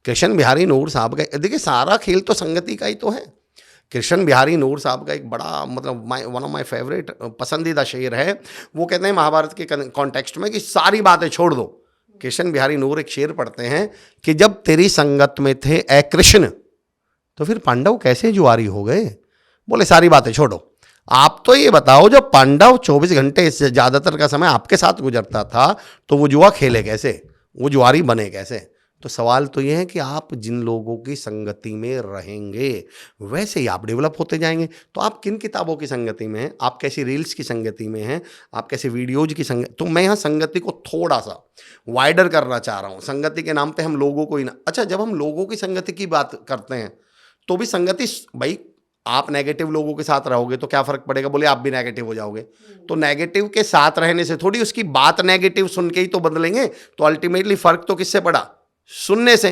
कृष्ण बिहारी नूर साहब का, देखिए सारा खेल तो संगति का ही तो है। कृष्ण बिहारी नूर साहब का एक बड़ा, मतलब वन ऑफ माय फेवरेट पसंदीदा शेर है। वो कहते हैं महाभारत के कॉन्टेक्स्ट में कि सारी बातें छोड़ दो। कृष्ण बिहारी नूर एक शेर पढ़ते हैं कि जब तेरी संगत में थे ए कृष्ण, तो फिर पांडव कैसे जुआरी हो गए? बोले सारी बातें छोड़ो, आप तो ये बताओ, जब पांडव 24 घंटे से ज़्यादातर का समय आपके साथ गुजरता था, तो वो जुआ खेले कैसे, वो जुआरी बने कैसे? तो सवाल तो ये है कि आप जिन लोगों की संगति में रहेंगे, वैसे ही आप डेवलप होते जाएंगे। तो आप किन किताबों की संगति में हैं, आप कैसी रील्स की संगति में हैं, आप कैसे वीडियोज की संगति। तो मैं यहाँ संगति को थोड़ा सा वाइडर करना चाह रहा हूँ। संगति के नाम पे हम लोगों को ही ना, अच्छा जब हम लोगों की संगति की बात करते हैं तो भी संगति, भाई आप नेगेटिव लोगों के साथ रहोगे तो क्या फर्क पड़ेगा? बोले आप भी नेगेटिव हो जाओगे। तो नेगेटिव के साथ रहने से थोड़ी उसकी बात नेगेटिव सुन के ही तो बदलेंगे। तो अल्टीमेटली फर्क तो किससे पड़ा? सुनने से,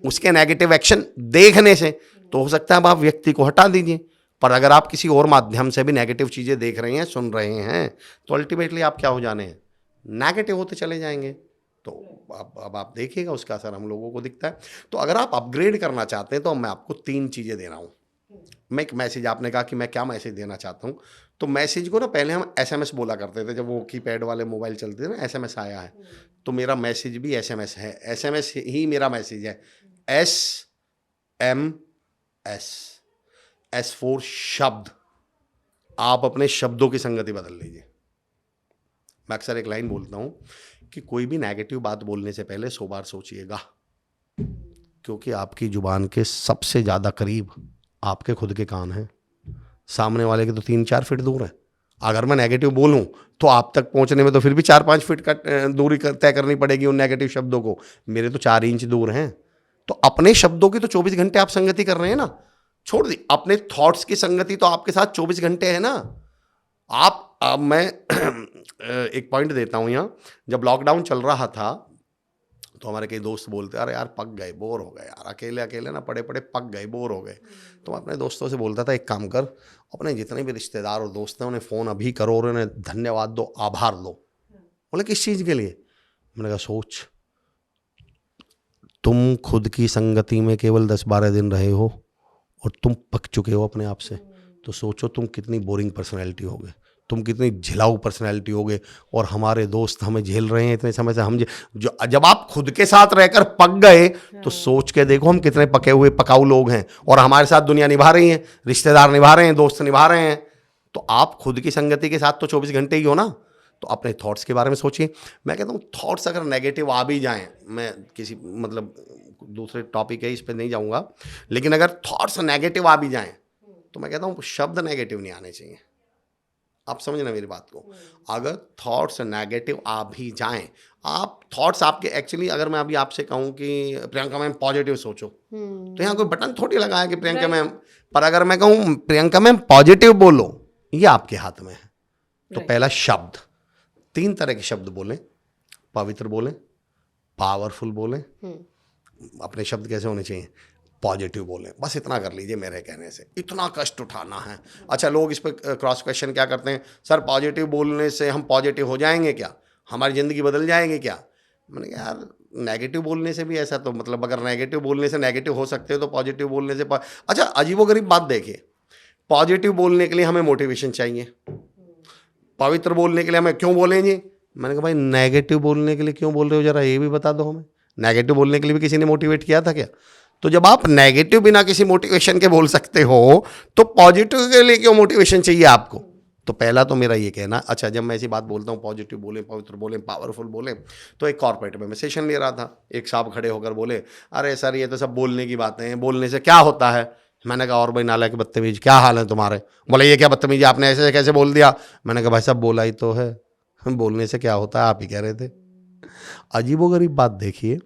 उसके नेगेटिव एक्शन देखने से। तो हो सकता है अब आप व्यक्ति को हटा दीजिए, पर अगर आप किसी और माध्यम से भी नेगेटिव चीजें देख रहे हैं, सुन रहे हैं, तो अल्टीमेटली आप क्या हो जाने हैं? नेगेटिव होते चले जाएंगे। तो अब आप देखिएगा उसका असर हम लोगों को दिखता है। तो अगर आप अपग्रेड करना चाहते हैं तो मैं आपको 3 चीजें दे रहा हूं। मैं एक मैसेज, आपने कहा कि मैं क्या मैसेज देना चाहता हूँ, तो मैसेज को ना पहले हम एसएमएस बोला करते थे, जब वो कीपैड वाले मोबाइल चलते थे ना, एसएमएस आया है। तो मेरा मैसेज भी एसएमएस है, एसएमएस ही मेरा मैसेज है। SMS, एस फॉर शब्द। आप अपने शब्दों की संगति बदल लीजिए। मैं अक्सर एक लाइन बोलता हूँ कि कोई भी नेगेटिव बात बोलने से पहले 100 बार सोचिएगा, क्योंकि आपकी जुबान के सबसे ज़्यादा करीब आपके खुद के कान हैं, सामने वाले के तो 3-4 फीट दूर है। अगर मैं नेगेटिव बोलूं तो आप तक पहुंचने में तो फिर भी 4-5 फीट का दूरी तय करनी पड़ेगी उन नेगेटिव शब्दों को। मेरे तो 4 इंच दूर हैं। तो अपने शब्दों की तो 24 घंटे आप संगति कर रहे हैं ना, छोड़ दी। अपने थॉट्स की संगति तो आपके साथ 24 घंटे है ना। अब मैं एक पॉइंट देता हूं यहाँ। जब लॉकडाउन चल रहा था तो हमारे कई दोस्त बोलते, अरे यार पक गए, बोर हो गए यार, अकेले अकेले ना पड़े पड़े पक गए, बोर हो गए। तो मैं अपने दोस्तों से बोलता था, एक काम कर, अपने जितने भी रिश्तेदार और दोस्त हैं उन्हें फ़ोन अभी करो और उन्हें धन्यवाद दो, आभार दो। बोले किस चीज़ के लिए? मैंने कहा सोच, तुम खुद की संगति में केवल 10-12 दिन रहे हो और तुम पक चुके हो अपने आप से। तो सोचो तुम कितनी बोरिंग पर्सनैलिटी होगे, तुम कितनी झिलाऊ पर्सनैलिटी होगे। और हमारे दोस्त हमें झेल रहे हैं इतने समय से। हम जो जब आप खुद के साथ रहकर पक गए तो सोच के देखो हम कितने पके हुए पकाऊ लोग हैं, और हमारे साथ दुनिया निभा रही है, रिश्तेदार निभा रहे हैं, दोस्त निभा रहे हैं। तो आप खुद की संगति के साथ तो 24 घंटे ही हो ना। तो अपने थॉट्स के बारे में सोचिए। मैं कहता हूँ थॉट्स अगर नेगेटिव आ भी जाएं, मैं किसी मतलब दूसरे टॉपिक है इस पर नहीं जाऊँगा, लेकिन अगर थॉट्स नेगेटिव आ भी जाएं तो मैं कहता हूँ शब्द नेगेटिव नहीं आने चाहिए। आप समझना मेरी बात को। अगर थॉट्स नेगेटिव आ भी जाएं, आप थॉट्स आपके एक्चुअली, अगर मैं अभी आपसे कहूं कि प्रियंका मैम पॉजिटिव सोचो, तो यहाँ कोई बटन थोड़ी लगा है कि प्रियंका मैम, पर अगर मैं कहूं प्रियंका मैम पॉजिटिव बोलो, ये आपके हाथ में है। तो पहला शब्द, 3 तरह के शब्द बोलें, पवित्र बोलें, पावरफुल बोलें। अपने शब्द कैसे होने चाहिए? पॉजिटिव बोलें। बस इतना कर लीजिए मेरे कहने से, इतना कष्ट उठाना है। अच्छा, लोग इस पर क्रॉस क्वेश्चन क्या करते हैं, सर पॉजिटिव बोलने से हम पॉजिटिव हो जाएंगे क्या, हमारी ज़िंदगी बदल जाएगी क्या? मैंने कहा यार नेगेटिव बोलने से भी ऐसा, तो मतलब अगर नेगेटिव बोलने से नेगेटिव हो सकते हो तो पॉजिटिव बोलने से अच्छा, अजीबोगरीब बात देखिए, पॉजिटिव बोलने के लिए हमें मोटिवेशन चाहिए, पवित्र बोलने के लिए हमें क्यों बोलें जी? मैंने कहा भाई नेगेटिव बोलने के लिए क्यों बोल रहे हो, जरा ये भी बता दो हमें। नेगेटिव बोलने के लिए भी किसी ने मोटिवेट किया था क्या? तो जब आप नेगेटिव बिना किसी मोटिवेशन के बोल सकते हो तो पॉजिटिव के लिए क्यों मोटिवेशन चाहिए आपको? तो पहला तो मेरा ये कहना। अच्छा, जब मैं ऐसी बात बोलता हूँ पॉजिटिव बोले, पवित्र बोले, पावरफुल बोले, तो एक कॉर्पोरेट में मैं सेशन ले रहा था, एक साहब खड़े होकर बोले, अरे सर ये तो सब बोलने की बातें हैं, बोलने से क्या होता है? मैंने कहा और भाई नालायक बदतमीज क्या हाल है तुम्हारे? बोले ये क्या बदतमीजी, आपने ऐसे कैसे बोल दिया? मैंने कहा भाई साहब बोला ही तो है, बोलने से क्या होता है, आप ही कह रहे थे। अजीबोगरीब बात देखिए,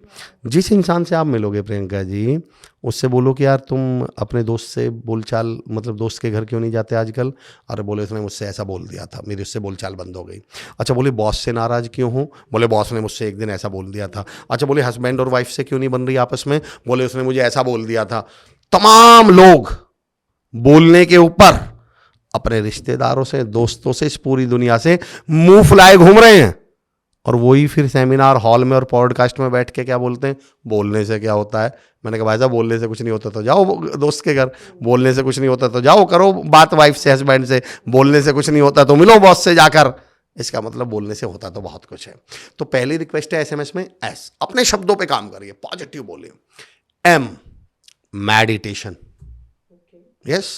जिस इंसान से आप मिलोगे प्रियंका जी, उससे बोलो कि यार तुम अपने दोस्त से बोलचाल, मतलब दोस्त के घर क्यों नहीं जाते आजकल? अरे बोले उसने मुझसे ऐसा बोल दिया था, मेरी उससे बोलचाल बंद हो गई। अच्छा बोले बॉस से नाराज़ क्यों हूँ? बोले बॉस ने मुझसे एक दिन ऐसा बोल दिया था। अच्छा बोले हस्बैंड और वाइफ से क्यों नहीं बन रही आपस में? बोले उसने मुझे ऐसा बोल दिया था। तमाम लोग बोलने के ऊपर अपने रिश्तेदारों से, दोस्तों से, इस पूरी दुनिया से मुंह फुलाए घूम रहे हैं, और वही फिर सेमिनार हॉल में और पॉडकास्ट में बैठ के क्या बोलते हैं, बोलने से क्या होता है। मैंने कहा भाई साहब बोलने से कुछ नहीं होता तो जाओ दोस्त के घर, बोलने से कुछ नहीं होता तो जाओ करो बात वाइफ से, हस्बैंड से, बोलने से कुछ नहीं होता तो मिलो बॉस से जाकर। इसका मतलब बोलने से होता तो बहुत कुछ है। तो पहली रिक्वेस्ट है एसएमएस में एस, अपने शब्दों पे काम करिए, पॉजिटिव बोलिए। M, meditation. यस,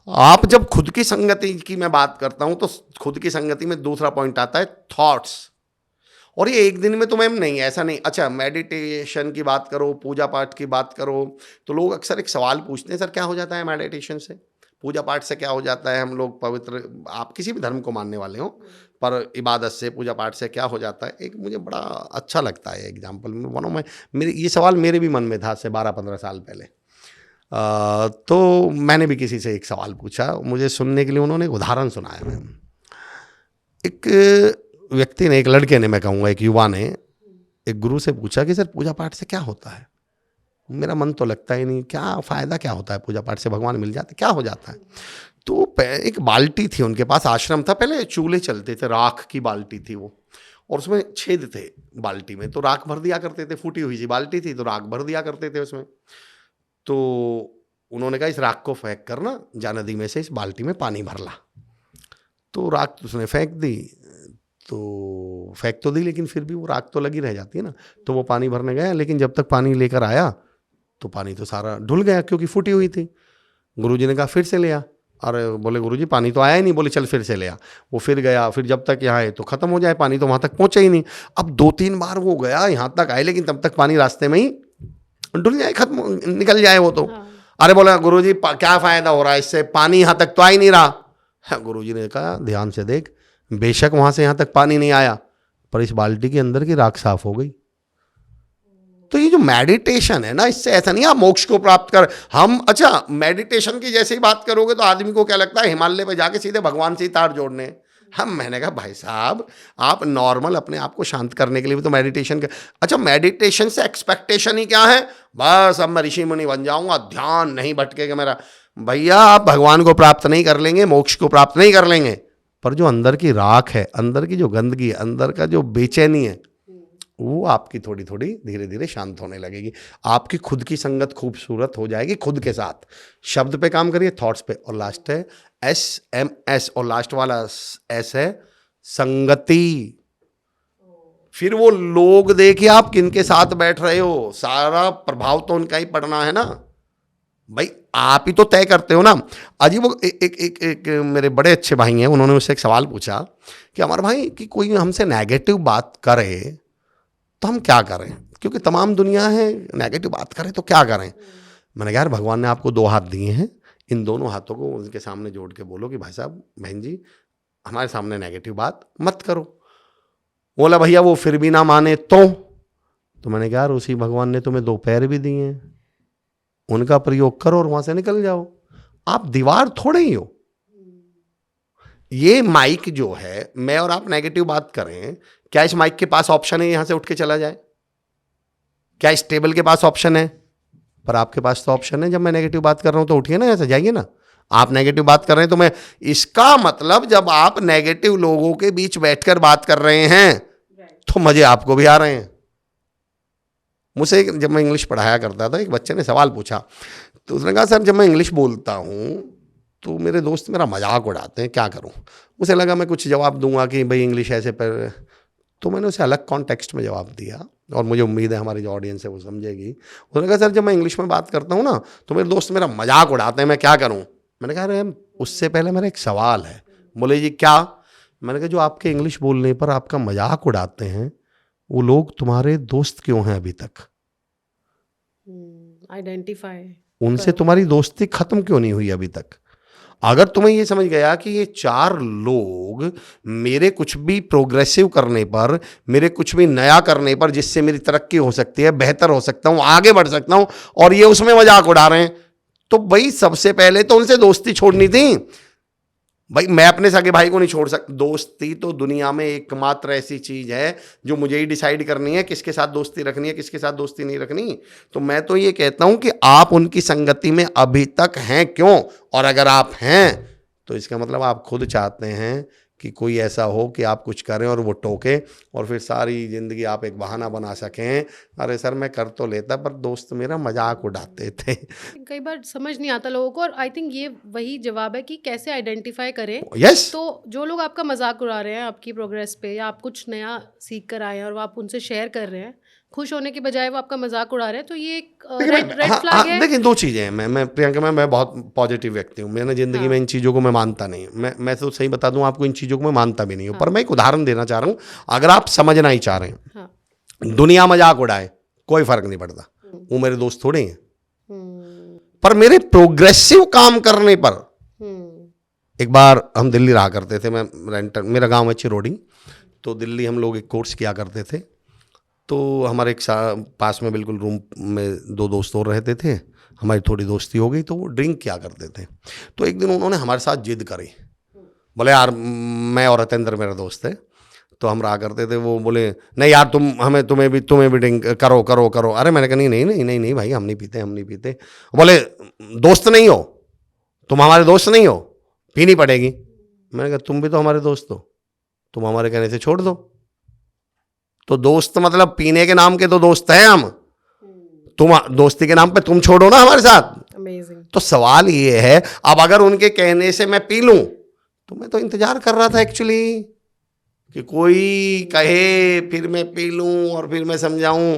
आप जब खुद की संगति की मैं बात करता हूं तो खुद की संगति में दूसरा पॉइंट आता है थॉट्स। और ये एक दिन में तो मैम नहीं, ऐसा नहीं। अच्छा मेडिटेशन की बात करो, पूजा पाठ की बात करो, तो लोग अक्सर एक सवाल पूछते हैं, सर क्या हो जाता है मेडिटेशन से, पूजा पाठ से क्या हो जाता है? हम लोग पवित्र, आप किसी भी धर्म को मानने वाले हो, पर इबादत से, पूजा पाठ से क्या हो जाता है? एक मुझे बड़ा अच्छा लगता है एग्जाम्पल, वन ऑफ माई, मेरे ये सवाल मेरे भी मन में था से 12-15 साल पहले। तो मैंने भी किसी से एक सवाल पूछा, मुझे सुनने के लिए उन्होंने एक उदाहरण सुनाया। मैम एक व्यक्ति ने, एक लड़के ने, मैं कहूँगा एक युवा ने, एक गुरु से पूछा कि सर पूजा पाठ से क्या होता है? मेरा मन तो लगता ही नहीं, क्या फ़ायदा क्या होता है पूजा पाठ से, भगवान मिल जाते, क्या हो जाता है? तो एक बाल्टी थी उनके पास, आश्रम था, पहले चूल्हे चलते थे, राख की बाल्टी थी वो, और उसमें छेद थे बाल्टी में, तो राख भर दिया करते थे, फूटी हुई सी बाल्टी थी तो राख भर दिया करते थे उसमें। तो उन्होंने कहा इस राख को फेंक कर ना जा नदी में से इस बाल्टी में पानी भर ला। तो राख उसने फेंक दी, तो फेंक तो दी लेकिन फिर भी वो राख तो लगी रह जाती है ना। तो वो पानी भरने गया, लेकिन जब तक पानी लेकर आया तो पानी तो सारा ढुल गया क्योंकि फूटी हुई थी। गुरुजी ने कहा फिर से ले आ। अरे बोले गुरुजी पानी तो आया ही नहीं। बोले चल फिर से ले आ। वो फिर गया, फिर जब तक यहाँ आए तो ख़त्म हो जाए, पानी तो वहाँ तक पहुँचा ही नहीं। अब 2-3 बार वो गया, यहाँ तक आए, लेकिन तब तक पानी रास्ते में ही ढुल जाए, खत्म निकल जाए वो तो। अरे बोला गुरुजी क्या फ़ायदा हो रहा है इससे, पानी यहाँ तक तो आ ही नहीं रहा। गुरुजी ने कहा ध्यान से देख, बेशक वहाँ से यहाँ तक पानी नहीं आया, पर इस बाल्टी के अंदर की राख साफ हो गई। तो ये जो मेडिटेशन है ना, इससे ऐसा नहीं आप मोक्ष को प्राप्त कर, हम अच्छा मेडिटेशन की जैसे ही बात करोगे तो आदमी को क्या लगता है हिमालय पे जाके सीधे भगवान से ही तार जोड़ने। मैंने कहा भाई साहब आप नॉर्मल अपने आप को शांत करने के लिए भी तो मेडिटेशन कर। अच्छा मेडिटेशन से एक्सपेक्टेशन ही क्या है, बस अब मैं ऋषि मुनि बन जाऊंगा, ध्यान नहीं भटकेगा मेरा। भैया आप भगवान को प्राप्त नहीं कर लेंगे, मोक्ष को प्राप्त नहीं कर लेंगे, पर जो अंदर की राख है, अंदर की जो गंदगी है, अंदर का जो बेचैनी है, वो आपकी थोड़ी थोड़ी धीरे धीरे शांत होने लगेगी। आपकी खुद की संगत खूबसूरत हो जाएगी खुद के साथ। शब्द पे काम करिए, थॉट्स पे। और लास्ट है SMS, और लास्ट वाला S है संगति। फिर वो लोग देखिए आप किनके साथ बैठ रहे हो, सारा प्रभाव तो उनका ही पड़ना है ना भाई, आप ही तो तय करते हो ना। अजीब एक मेरे बड़े अच्छे भाई हैं, उन्होंने मुझसे एक सवाल पूछा कि हमारे भाई कि कोई हमसे नेगेटिव बात करे तो हम क्या करें, क्योंकि तमाम दुनिया है नेगेटिव बात करे तो क्या करें। मैंने कहा यार भगवान ने आपको 2 हाथ दिए हैं, इन दोनों हाथों को उनके सामने जोड़ के बोलो कि भाई साहब बहन जी हमारे सामने नेगेटिव बात मत करो। बोला भैया वो फिर भी ना माने तो मैंने कहा यार उसी भगवान ने तुम्हें 2 पैर भी दिए हैं, उनका प्रयोग करो और वहां से निकल जाओ। आप दीवार थोड़े ही हो। ये माइक जो है, मैं और आप नेगेटिव बात करें, क्या इस माइक के पास ऑप्शन है यहां से उठ के चला जाए? क्या इस टेबल के पास ऑप्शन है? पर आपके पास तो ऑप्शन है। जब मैं नेगेटिव बात कर रहा हूं तो उठिए ना, यहां से जाइए ना। आप नेगेटिव बात कर रहे हैं तो मैं, इसका मतलब जब आप नेगेटिव लोगों के बीच बैठकर बात कर रहे हैं तो मजे आपको भी आ रहे हैं। मुझसे जब मैं इंग्लिश पढ़ाया करता था, एक बच्चे ने सवाल पूछा, तो उसने कहा सर जब मैं इंग्लिश बोलता हूं तो मेरे दोस्त मेरा मजाक उड़ाते हैं, क्या करूं। मुझे लगा मैं कुछ जवाब दूंगा कि भाई इंग्लिश ऐसे पर, तो मैंने उसे अलग कॉन्टेक्स्ट में जवाब दिया और मुझे उम्मीद है हमारी जो ऑडियंस है वो समझेगी। उन्होंने कहा सर जब मैं इंग्लिश में बात करता हूँ ना तो मेरे दोस्त मेरा मजाक उड़ाते हैं, मैं क्या करूँ। मैंने कहा अरे उससे पहले मेरा एक सवाल है। बोले जी क्या। मैंने कहा जो आपके इंग्लिश बोलने पर आपका मजाक उड़ाते हैं वो लोग तुम्हारे दोस्त क्यों हैं अभी तक, आइडेंटिफाई उनसे तुम्हारी दोस्ती खत्म क्यों नहीं हुई अभी तक। अगर तुम्हें ये समझ गया कि ये 4 लोग मेरे कुछ भी प्रोग्रेसिव करने पर, मेरे कुछ भी नया करने पर जिससे मेरी तरक्की हो सकती है, बेहतर हो सकता हूं, आगे बढ़ सकता हूं, और ये उसमें मजाक उड़ा रहे हैं, तो भाई सबसे पहले तो उनसे दोस्ती छोड़नी थी। भाई मैं अपने सगे भाई को नहीं छोड़ सकता। दोस्ती तो दुनिया में एकमात्र ऐसी चीज है जो मुझे ही डिसाइड करनी है किसके साथ दोस्ती रखनी है, किसके साथ दोस्ती नहीं रखनी। तो मैं तो ये कहता हूं कि आप उनकी संगति में अभी तक हैं क्यों, और अगर आप हैं तो इसका मतलब आप खुद चाहते हैं कि कोई ऐसा हो कि आप कुछ करें और वो टोके, और फिर सारी जिंदगी आप एक बहाना बना सकें, अरे सर मैं कर तो लेता पर दोस्त मेरा मजाक उड़ाते थे। कई बार समझ नहीं आता लोगों को, और आई थिंक ये वही जवाब है कि कैसे आइडेंटिफाई करें। यस। तो जो लोग आपका मजाक उड़ा रहे हैं आपकी प्रोग्रेस पे, या आप कुछ नया सीख कर आए हैं और वो आप उनसे शेयर कर रहे हैं, खुश होने की बजाय वो आपका मजाक उड़ा रहे हैं, तो ये एक रेड फ्लैग है। देखिए 2 चीज़ें हैं। मैं प्रियंका मैं बहुत पॉजिटिव व्यक्ति हूँ। मैंने ज़िंदगी में इन चीज़ों को मैं मानता नहीं। मैं तो सही बता दूँ आपको, इन चीज़ों को मैं मानता भी नहीं हूँ। पर मैं एक उदाहरण देना चाह रहा हूँ, अगर आप समझना ही चाह रहे हैं। दुनिया मजाक उड़ाए कोई फर्क नहीं पड़ता, वो मेरे दोस्त थोड़े हैं। पर मेरे प्रोग्रेसिव काम करने पर, एक बार हम दिल्ली रहा करते थे, मैं रेंटर, मेरा गाँव है चिरोड़ी, तो दिल्ली हम लोग एक कोर्स किया करते थे। तो हमारे एक पास में बिल्कुल रूम में 2 दोस्त और रहते थे, हमारी थोड़ी दोस्ती हो गई तो वो ड्रिंक किया करते थे। तो एक दिन उन्होंने हमारे साथ जिद करी, बोले यार, मैं और रतेंद्र मेरा दोस्त है, तो हम रहा करते थे, वो बोले नहीं यार तुम्हें भी ड्रिंक करो करो करो। अरे मैंने कहा नहीं नहीं नहीं नहीं नहीं भाई, हम नहीं पीते। बोले दोस्त नहीं हो तुम, हमारे दोस्त नहीं हो, पीनी पड़ेगी। मैंने कहा तुम भी तो हमारे दोस्त हो, तुम हमारे कहने से छोड़ दो। तो दोस्त मतलब पीने के नाम के तो दोस्त हैं हम, तुम दोस्ती के नाम पे तुम छोड़ो ना हमारे साथ। अमेजिंग। तो सवाल ये है, अब अगर उनके कहने से मैं पी लूं, तो मैं तो इंतजार कर रहा था एक्चुअली कि कोई कहे फिर मैं पी लूं और फिर मैं समझाऊं।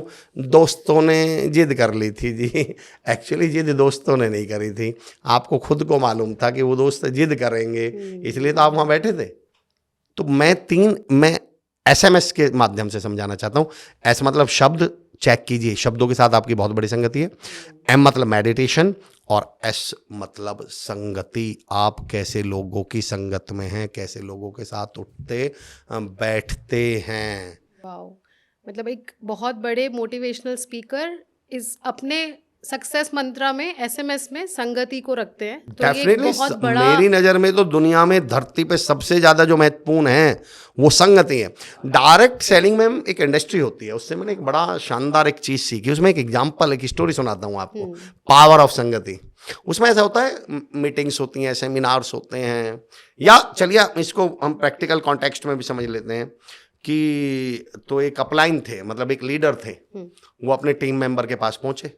दोस्तों ने जिद कर ली थी जी। एक्चुअली जिद दोस्तों ने नहीं करी थी, आपको खुद को मालूम था कि वो दोस्त जिद करेंगे, इसलिए तो आप वहां बैठे थे। तो मैं SMS के माध्यम से समझाना चाहता हूँ। S मतलब शब्द, चेक कीजिए, शब्दों के साथ आपकी बहुत बड़ी संगति है। M मतलब मेडिटेशन, और S मतलब संगति। आप कैसे लोगों की संगत में हैं, कैसे लोगों के साथ उठते बैठते हैं। वाओ, मतलब एक बहुत बड़े मोटिवेशनल स्पीकर इस अपने सक्सेस मंत्रा में, SMS में संगति को रखते हैं। तो ये एक बहुत बड़ा, मेरी नज़र में तो दुनिया में धरती पे सबसे ज़्यादा जो महत्वपूर्ण है वो संगति है। डायरेक्ट सेलिंग में एक इंडस्ट्री होती है, उससे मैंने एक बड़ा शानदार एक चीज़ सीखी। उसमें एक एग्जाम्पल, एक स्टोरी सुनाता हूँ आपको, पावर ऑफ संगति। उसमें ऐसा होता है, मीटिंग्स होती हैं, सेमिनार्स होते हैं, या चलिए इसको हम प्रैक्टिकल कॉन्टेक्स्ट में भी समझ लेते हैं कि तो एक अपलाइन थे, मतलब एक लीडर थे, वो अपने टीम मेंबर के पास पहुंचे।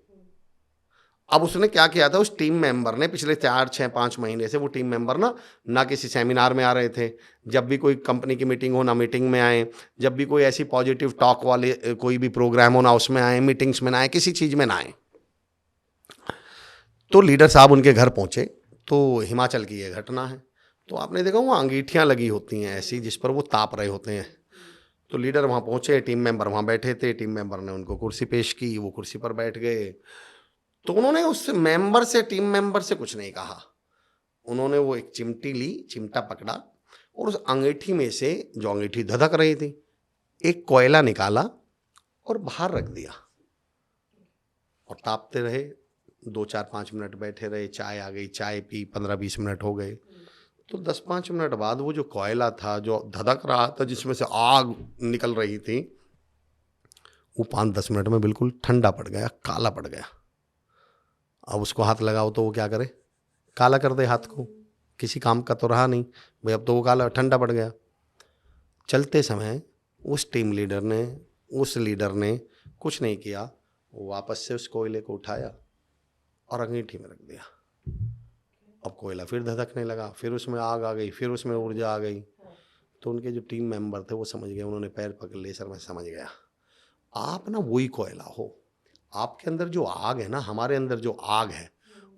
अब उसने क्या किया था, उस टीम मेंबर ने पिछले 4, 6, 5 महीने से वो टीम मेंबर ना किसी सेमिनार में आ रहे थे, जब भी कोई कंपनी की मीटिंग हो ना मीटिंग में आए, जब भी कोई ऐसी पॉजिटिव टॉक वाले कोई भी प्रोग्राम हो ना उसमें आए, मीटिंग्स में ना आए, किसी चीज़ में ना आए। तो लीडर साहब उनके घर पहुंचे, तो हिमाचल की ये घटना है। तो आपने देखा वो अंगीठियाँ लगी होती हैं ऐसी जिस पर वो ताप रहे होते हैं। तो लीडर वहाँ पहुंचे, टीम मेंबर वहाँ बैठे थे, टीम मेंबर ने उनको कुर्सी पेश की, वो कुर्सी पर बैठ गए। तो उन्होंने उस मेंबर से, टीम मेंबर से कुछ नहीं कहा। उन्होंने वो एक चिमटी ली, चिमटा पकड़ा, और उस अंगीठी में से, जो अंगीठी धधक रही थी, एक कोयला निकाला और बाहर रख दिया, और तापते रहे। 2, 4, 5 मिनट बैठे रहे, चाय आ गई, चाय पी, 15-20 मिनट हो गए। तो 10-5 मिनट बाद वो जो कोयला था, जो धधक रहा था, जिसमें से आग निकल रही थी, वो 5-10 मिनट में बिल्कुल ठंडा पड़ गया, काला पड़ गया। अब उसको हाथ लगाओ तो वो क्या करे, काला कर दे हाथ को, किसी काम का तो रहा नहीं भाई, अब तो वो काला ठंडा पड़ गया। चलते समय उस टीम लीडर ने, उस लीडर ने कुछ नहीं किया, वो वापस से उस कोयले को उठाया और अंगीठी में रख दिया, अब कोयला फिर धधकने लगा, फिर उसमें आग आ गई, फिर उसमें ऊर्जा आ गई। तो उनके जो टीम मेंबर थे वो समझ गए, उन्होंने पैर पकड़ लिए, सर मैं समझ गया, आप ना वही कोयला हो, आपके अंदर जो आग है ना, हमारे अंदर जो आग है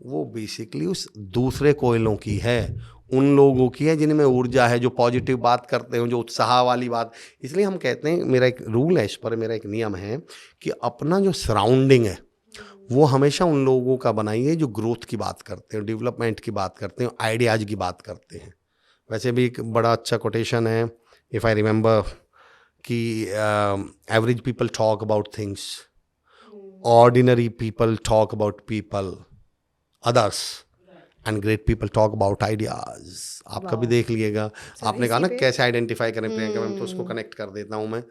वो बेसिकली उस दूसरे कोयलों की है, उन लोगों की है जिनमें ऊर्जा है, जो पॉजिटिव बात करते हैं, जो उत्साह वाली बात। इसलिए हम कहते हैं, मेरा एक रूल है इस पर, मेरा एक नियम है कि अपना जो सराउंडिंग है वो हमेशा उन लोगों का बनाइए जो ग्रोथ की बात करते हैं, डेवलपमेंट की बात करते हैं, आइडियाज की बात करते हैं। वैसे भी एक बड़ा अच्छा कोटेशन है, इफ़ आई रिमेंबर, कि average people talk about things, ordinary people talk about people others, and great people talk about ideas. आप कभी देख लीजिएगा, आपने कहा ना कैसे आइडेंटिफाई करें प्रियंका मैम, तो उसको कनेक्ट कर देता हूँ मैं।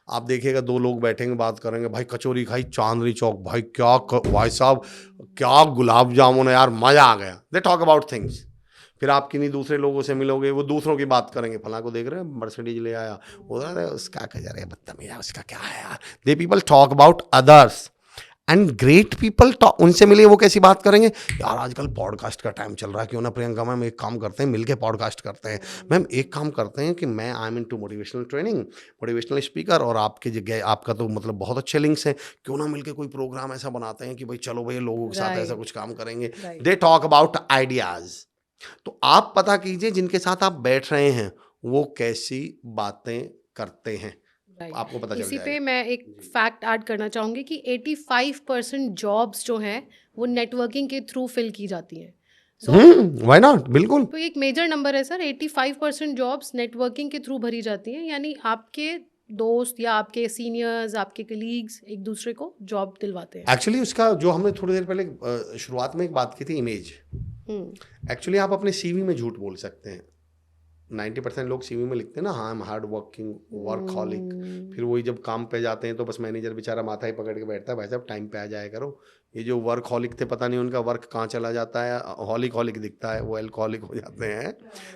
आप देखिएगा, दो लोग बैठेंगे बात करेंगे, भाई कचौरी खाई चांदनी चौक, भाई भाई साहब क्या गुलाब जामुन है यार, मजा आ गया। They talk about things. फिर आप किन्हीं दूसरे लोगों से मिलोगे, वो दूसरों की बात करेंगे, फलां को देख रहे हैं मर्सिडीज ले आया, उधर उसका क्या जा रहा है, बदतमीज है, उसका क्या है यार। They people talk about others and great people talk. उनसे मिलिए, वो कैसी बात करेंगे, यार आजकल पॉडकास्ट का टाइम चल रहा है, क्यों ना प्रियंका मैम एक काम करते हैं, मिलके पॉडकास्ट करते हैं। मैम एक काम करते हैं कि मैं I am into motivational training, motivational speaker, और आपके जगह आपका तो मतलब बहुत अच्छे लिंक्स हैं, क्यों ना मिलके कोई प्रोग्राम ऐसा बनाते हैं कि भाई चलो भाई लोगों के साथ ऐसा कुछ काम करेंगे। They talk about ideas. तो आप पता कीजिए जिनके साथ आप बैठ रहे हैं वो कैसी बातें करते हैं, आपको पता चल इसी जाएगा। पे मैं एक फैक्ट ऐड करना चाहूँगी कि 85% जॉब्स जो हैं वो नेटवर्किंग के थ्रू फिल की जाती हैं। व्हाई नॉट, बिल्कुल। तो एक मेजर नंबर है सर, 85% जॉब्स नेटवर्किंग के थ्रू भरी जाती हैं, यानी आपके दोस्त या आपके सीनियर्स, आपके कलीग्स एक दूसरे को जॉब दिलवाते हैं। एक्चुअली उसका जो हमने थोड़ी देर पहले शुरुआत में एक बात की थी, इमेज। एक्चुअली आप अपने सीवी में झूठ बोल सकते हैं। 90% लोग सीवी में लिखते हैं ना, हाँ I am hard working workaholic, फिर वही जब काम पे जाते हैं तो बस मैनेजर बेचारा माथा ही पकड़ के बैठता है, भाई साहब टाइम पे आ जाया करो। ये जो वर्कहॉलिक थे, पता नहीं उनका वर्क कहाँ चला जाता है, हॉलिक हॉलिक दिखता है, वो एल्कोहलिक हो जाते हैं।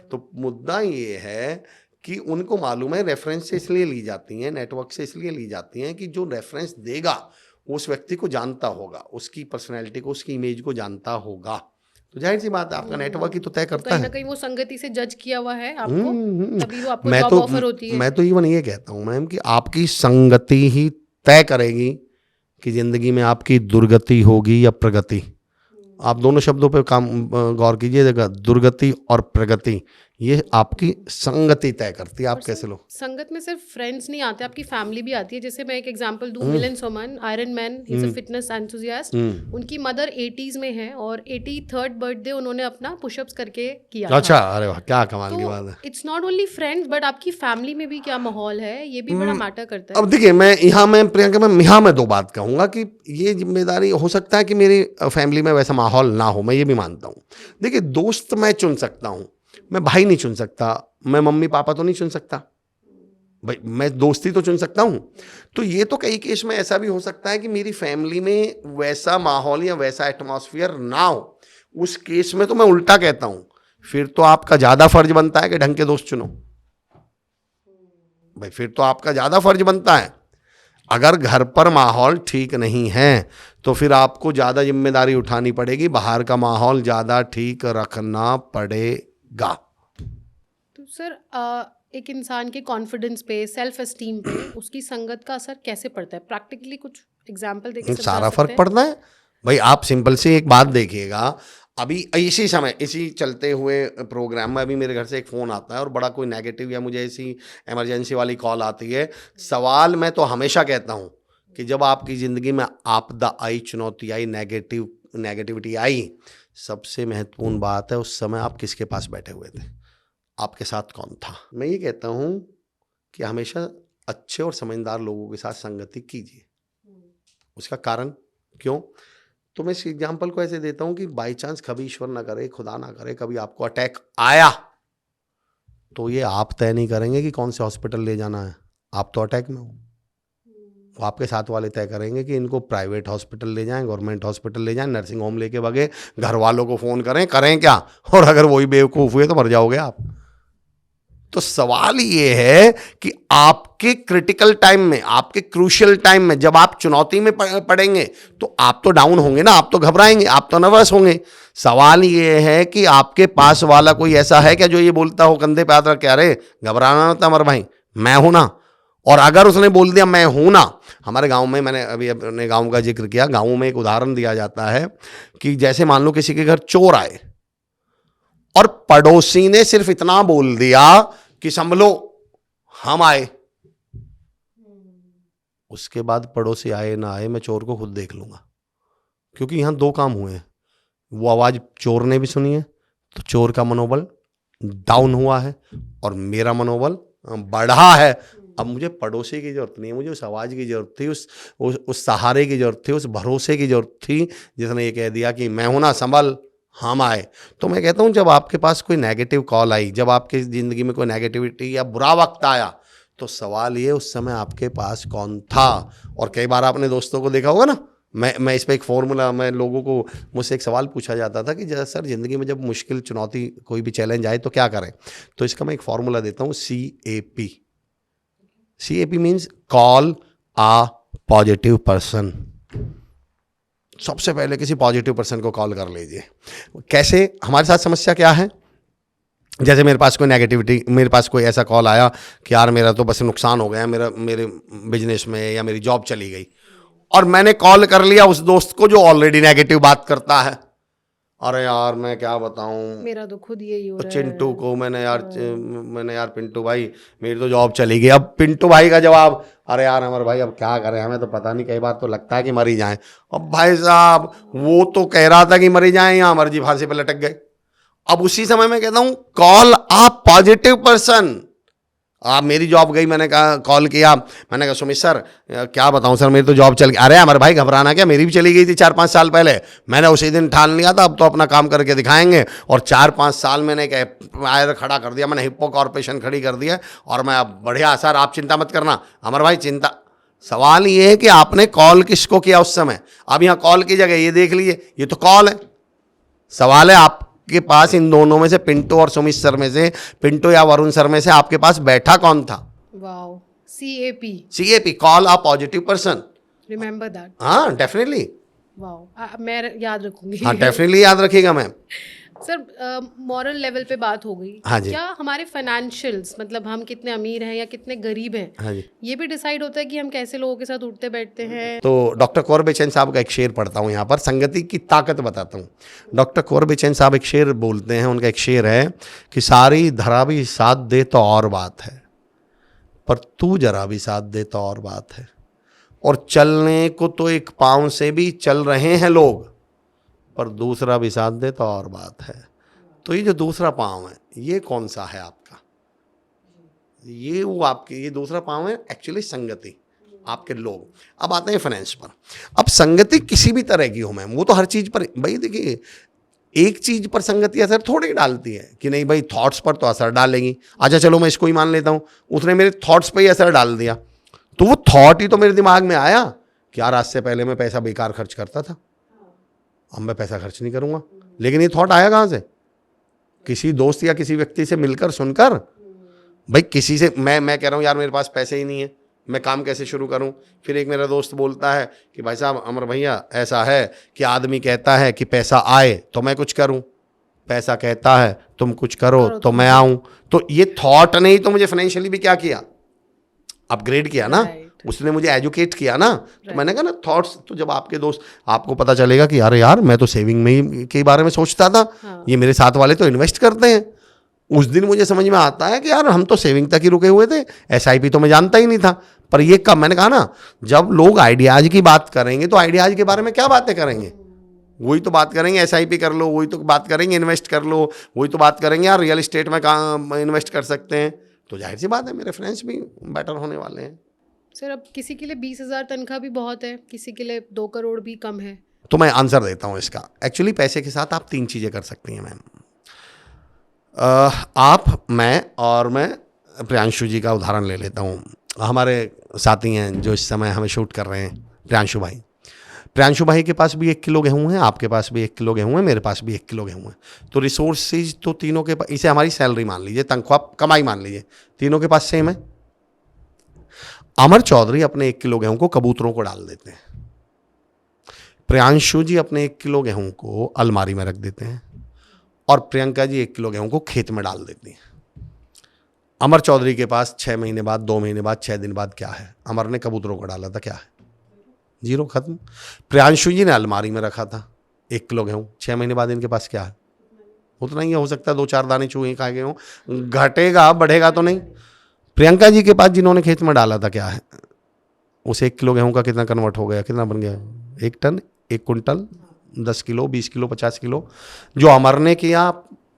तो मुद्दा ये है कि उनको मालूम है रेफरेंस से इसलिए ली जाती हैं, नेटवर्क से इसलिए ली जाती हैं कि जो रेफरेंस देगा उस व्यक्ति को जानता होगा, उसकी पर्सनैलिटी को, उसकी इमेज को जानता होगा। तो जाहिर सी बात है आपका नेटवर्क ही तो तय करता कहीं ना है। कहीं वो संगति से जज किया हुआ है आपको, तभी वो आपको मैं जॉब तो ऑफर होती है। मैं तो इवन ये कहता हूँ मैम कि आपकी संगति ही तय करेगी कि जिंदगी में आपकी दुर्गति होगी या प्रगति। आप दोनों शब्दों पे काम गौर कीजिएगा, दुर्गति और प्रगति, ये आपकी संगति तय करती है, आप कैसे लोग। संगत में सिर्फ फ्रेंड्स नहीं आते, आपकी फैमिली भी आती है। जैसे मैं एक एग्जांपल दूं, Milan Soman, iron man, he is a fitness enthusiast. उनकी मदर 80s में है और 83rd बर्थडे उन्होंने अपना पुशअप्स करके किया अच्छा, था। अरे वाह, क्या कमाल की तो बात है। It's not only friends, but आपकी फैमिली में भी क्या माहौल है, ये भी बड़ा मैटर करता है। अब देखिए, मैं प्रियंका मैं यहाँ मैं दो बात कहूँगा कि ये जिम्मेदारी हो सकता है कि मेरी फैमिली में वैसा माहौल ना हो, मैं ये भी मानता हूँ। देखिए, दोस्त मैं चुन सकता हूँ, मैं भाई नहीं चुन सकता, मैं मम्मी पापा तो नहीं चुन सकता भाई, मैं दोस्ती तो चुन सकता हूँ। तो ये तो कई केस में ऐसा भी हो सकता है कि मेरी फैमिली में वैसा माहौल या वैसा एटमॉस्फेयर ना हो, उस केस में तो मैं उल्टा कहता हूँ, फिर तो आपका ज़्यादा फर्ज बनता है कि ढंग के दोस्त चुनो भाई, फिर तो आपका ज़्यादा फर्ज बनता है। अगर घर पर माहौल ठीक नहीं है तो फिर आपको ज़्यादा जिम्मेदारी उठानी पड़ेगी, बाहर का माहौल ज़्यादा ठीक रखना पड़ेगा। तो सर एक इंसान के कॉन्फिडेंस पे, सेल्फ एस्टीम पे उसकी संगत का असर कैसे पड़ता है? प्रैक्टिकली कुछ एग्जांपल देके समझा सारा सकते फर्क हैं? पड़ता है भाई। आप सिंपल से एक बात देखिएगा, अभी इसी समय इसी चलते हुए प्रोग्राम में अभी मेरे घर से एक फ़ोन आता है और बड़ा कोई नेगेटिव या मुझे ऐसी इमरजेंसी वाली कॉल आती है। सवाल मैं तो हमेशा कहता हूँ कि जब आपकी ज़िंदगी में आपदा आई, चुनौती आई, नेगेटिविटी आई, सबसे महत्वपूर्ण बात है उस समय आप किसके पास बैठे हुए थे, आपके साथ कौन था। मैं ये कहता हूँ कि हमेशा अच्छे और समझदार लोगों के साथ संगति कीजिए। उसका कारण क्यों, तो मैं इस एग्जाम्पल को ऐसे देता हूँ कि बाई चांस कभी ईश्वर ना करे, खुदा ना करे, कभी आपको अटैक आया तो ये आप तय नहीं करेंगे कि कौन से हॉस्पिटल ले जाना है, आप तो अटैक में हो। वो आपके साथ वाले तय करेंगे कि इनको प्राइवेट हॉस्पिटल ले जाएं, गवर्नमेंट हॉस्पिटल ले जाएं, नर्सिंग होम लेके भागे, घर वालों को फ़ोन करें क्या, और अगर वही बेवकूफ़ हुए तो मर जाओगे आप। तो सवाल ये है कि आपके क्रिटिकल टाइम में, आपके क्रूशियल टाइम में, जब आप चुनौती में पड़ेंगे तो आप तो डाउन होंगे ना, आप तो घबराएंगे, आप तो नर्वस होंगे। सवाल ये है कि आपके पास वाला कोई ऐसा है क्या जो ये बोलता हो कंधे पे हाथ रख के, अरे घबराना मत अमर भाई, मैं हूं ना। और अगर उसने बोल दिया मैं हूं ना, हमारे गांव में, मैंने अभी अपने गांव का जिक्र किया, गांव में एक उदाहरण दिया जाता है कि जैसे मान लो किसी के घर चोर आए और पड़ोसी ने सिर्फ इतना बोल दिया कि संभलो हम आए, उसके बाद पड़ोसी आए ना आए मैं चोर को खुद देख लूंगा, क्योंकि यहां दो काम हुए हैं। वो आवाज चोर ने भी सुनी है तो चोर का मनोबल डाउन हुआ है और मेरा मनोबल बढ़ा है। अब मुझे पड़ोसी की जरूरत नहीं है, मुझे उस आवाज की जरूरत थी, उस सहारे की जरूरत थी, उस भरोसे की जरूरत थी जिसने ये कह दिया कि मैं हूं ना, संभल हम आए। तो मैं कहता हूं जब आपके पास कोई नेगेटिव कॉल आई, जब आपकी जिंदगी में कोई नेगेटिविटी या बुरा वक्त आया, तो सवाल ये उस समय आपके पास कौन था। और कई बार आपने दोस्तों को देखा होगा ना, मैं इस पर एक फॉर्मूला, मैं लोगों को, मुझसे एक सवाल पूछा जाता था कि जैसे सर ज़िंदगी में जब मुश्किल चुनौती कोई भी चैलेंज आए तो क्या करें। तो इसका मैं एक फॉर्मूला देता हूँ, CAP। CAP means call a positive person. सबसे पहले किसी पॉजिटिव पर्सन को कॉल कर लीजिए। कैसे? हमारे साथ समस्या क्या है, जैसे मेरे पास कोई नेगेटिविटी, मेरे पास कोई ऐसा कॉल आया कि यार मेरा तो बस नुकसान हो गया, मेरे बिजनेस में, या मेरी जॉब चली गई, और मैंने कॉल कर लिया उस दोस्त को जो ऑलरेडी नेगेटिव बात करता है। अरे यार मैं क्या बताऊं, मेरा तो खुद यही हो रहा है। चिंटू को मैंने यार पिंटू भाई मेरी तो जॉब चली गई। अब पिंटू भाई का जवाब, अरे यार अमर भाई अब क्या करें, हमें तो पता नहीं, कई बार तो लगता है कि मर ही जाएं। अब भाई साहब वो तो कह रहा था कि मर ही जाएं, या अमर जी फांसी पे लटक गए। अब उसी समय मैं कहता हूं कॉल आ पॉजिटिव पर्सन। आप, मेरी जॉब गई, मैंने कहा, कॉल किया, मैंने कहा सुमित सर क्या बताऊं सर मेरी तो जॉब चल गई। अरे अमर भाई घबराना क्या, मेरी भी चली गई थी 4-5 साल पहले, मैंने उसी दिन ठान लिया था अब तो अपना काम करके दिखाएंगे। और 4-5 साल मैंने एक एम्पायर खड़ा कर दिया, मैंने हिप्पो कॉर्पोरेशन खड़ी कर दिया, और मैं अब बढ़िया सर आप चिंता मत करना। अमर भाई चिंता, सवाल ये है कि आपने कॉल किसको किया उस समय। अब यहाँ कॉल की जगह ये देख लीजिए, ये तो कॉल है। सवाल है आपके पास इन दोनों में से, पिंटू और सुमित सर में से, पिंटू या वरुण सर में से आपके पास बैठा कौन था? Wow, CAP, call a positive person. Remember that. हाँ डेफिनेटली। वाओ, मैं याद रखूंगी। हाँ डेफिनेटली याद रखिएगा मैम। सर मॉरल लेवल पे बात हो गई। हाँ जी। क्या हमारे फाइनेंशियल्स, मतलब हम कितने अमीर हैं या कितने गरीब हैं, हाँ जी, ये भी डिसाइड होता है कि हम कैसे लोगों के साथ उठते बैठते हैं? तो डॉक्टर कुंवर बेचैन साहब का एक शेर पढ़ता हूँ यहाँ पर, संगति की ताकत बताता हूँ। डॉक्टर कुंवर बेचैन साहब एक शेर बोलते हैं, उनका एक शेर है कि सारी धरा भी साथ दे तो और बात है, पर तू जरा भी साथ दे तो और बात है। और चलने को तो एक पाँव से भी चल रहे हैं लोग, पर दूसरा भी साथ दे तो और बात है। तो ये जो दूसरा पाँव है ये कौन सा है आपका? ये वो आपके, ये दूसरा पाँव है एक्चुअली संगति, आपके लोग। अब आते हैं फाइनेंस पर। अब संगति किसी भी तरह की हो मैम, वो तो हर चीज़ पर, भाई देखिए एक चीज़ पर संगति असर थोड़ी डालती है कि नहीं भाई, थॉट्स पर तो असर डालेगी। अच्छा चलो मैं इसको ही मान लेता हूँ, उसने मेरे थॉट्स पर ही असर डाल दिया, तो वो थॉट ही तो मेरे दिमाग में आया कि यार आज से पहले मैं पैसा बेकार खर्च करता था, अब मैं पैसा खर्च नहीं करूँगा। लेकिन ये थॉट आया कहाँ से? किसी दोस्त या किसी व्यक्ति से मिलकर, सुनकर। भाई किसी से, मैं कह रहा हूँ यार मेरे पास पैसे ही नहीं है, मैं काम कैसे शुरू करूं? फिर एक मेरा दोस्त बोलता है कि भाई साहब अमर भैया ऐसा है कि आदमी कहता है कि पैसा आए तो मैं कुछ करूं, पैसा कहता है तुम कुछ करो तो मैं आऊं। तो ये थॉट ने ही तो मुझे फाइनेंशियली भी क्या किया, अपग्रेड किया ना, उसने मुझे एजुकेट किया ना। तो मैंने कहा ना थॉट्स, तो जब आपके दोस्त, आपको पता चलेगा कि अरे यार मैं तो सेविंग में ही के बारे में सोचता था, ये मेरे साथ वाले तो इन्वेस्ट करते हैं। उस दिन मुझे समझ में आता है कि यार हम तो सेविंग तक ही रुके हुए थे, SIP तो मैं जानता ही नहीं था। पर ये कब, मैंने कहा ना, जब लोग आइडियाज की बात करेंगे तो आइडियाज के बारे में क्या बातें करेंगे? वही तो बात करेंगे SIP कर लो, वही तो बात करेंगे इन्वेस्ट कर लो, वही तो बात करेंगे यार रियल इस्टेट में कहाँ इन्वेस्ट कर सकते हैं। तो जाहिर सी बात है मेरे फ्रेंड्स भी बेटर होने वाले हैं। सर अब किसी के लिए 20,000 तनख्वाह भी बहुत है, किसी के लिए 2 करोड़ भी कम है। तो मैं आंसर देता हूँ इसका। एक्चुअली पैसे के साथ आप 3 चीज़ें कर सकती हैं मैम। आप, मैं और मैं प्रियांशु जी का उदाहरण ले लेता हूँ। हमारे साथी हैं जो इस समय हमें शूट कर रहे हैं, प्रियांशु भाई। प्रियांशु भाई के पास भी 1 किलो गेहूं है, आपके पास भी 1 किलो गेहूं है, मेरे पास भी 1 किलो गेहूं है। तो रिसोर्सेज तो तीनों के पास, इसे हमारी सैलरी मान लीजिए, तनख्वाह कमाई मान लीजिए, तीनों के पास सेम है। अमर चौधरी अपने 1 किलो गेहूं को कबूतरों को डाल देते हैं, प्रियांशु जी अपने 1 किलो गेहूं को अलमारी में रख देते हैं, और प्रियंका जी 1 किलो गेहूं को खेत में डाल देती हैं। अमर चौधरी के पास 6 महीने बाद, 2 महीने बाद, 6 दिन बाद क्या है? अमर ने कबूतरों को डाला था, क्या है? 0, खत्म। प्रियांशु जी ने अलमारी में रखा था 1 किलो गेहूं, 6 महीने बाद इनके पास क्या है? उतना ही हो सकता है 2-4 दाने चूहे खा गए हों, घटेगा बढ़ेगा तो नहीं। प्रियंका जी के पास जिन्होंने खेत में डाला था क्या है? उस 1 किलो गेहूं का कितना कन्वर्ट हो गया, कितना बन गया? 1 टन, 1 कुंटल, 10 किलो, 20 किलो, 50 किलो। जो अमर ने किया,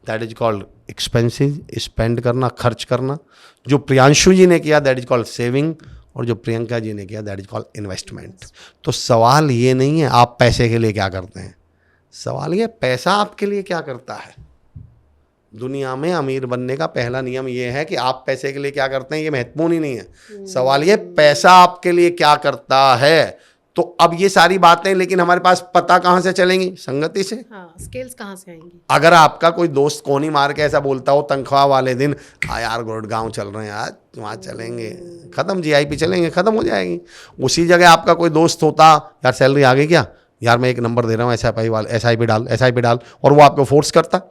that is called expensive, spend करना, खर्च करना। जो प्रियांशु जी ने किया, दैट इज कॉल्ड सेविंग, और जो प्रियंका जी ने किया, दैट इज कॉल्ड इन्वेस्टमेंट। तो सवाल ये नहीं है आप पैसे के लिए क्या करते हैं, सवाल ये पैसा आपके लिए क्या करता है। दुनिया में अमीर बनने का पहला नियम ये है कि आप पैसे के लिए क्या करते हैं, ये महत्वपूर्ण ही नहीं है। सवाल ये पैसा आपके लिए क्या करता है। तो अब ये सारी बातें, लेकिन हमारे पास पता कहाँ से चलेंगी? संगति से। हाँ, स्किल्स कहाँ से आएंगी? अगर आपका कोई दोस्त कोनी मार के ऐसा बोलता हो तनख्वाह वाले दिन, हाँ यार गुड़गांव चल रहे हैं, आज वहाँ चलेंगे, खत्म, जीआईपी चलेंगे, खत्म हो जाएगी। उसी जगह आपका कोई दोस्त होता, यार सैलरी आ गई क्या, यार मैं 1 नंबर दे रहा हूँ एसआईपी डाल, और वो आपको फोर्स करता।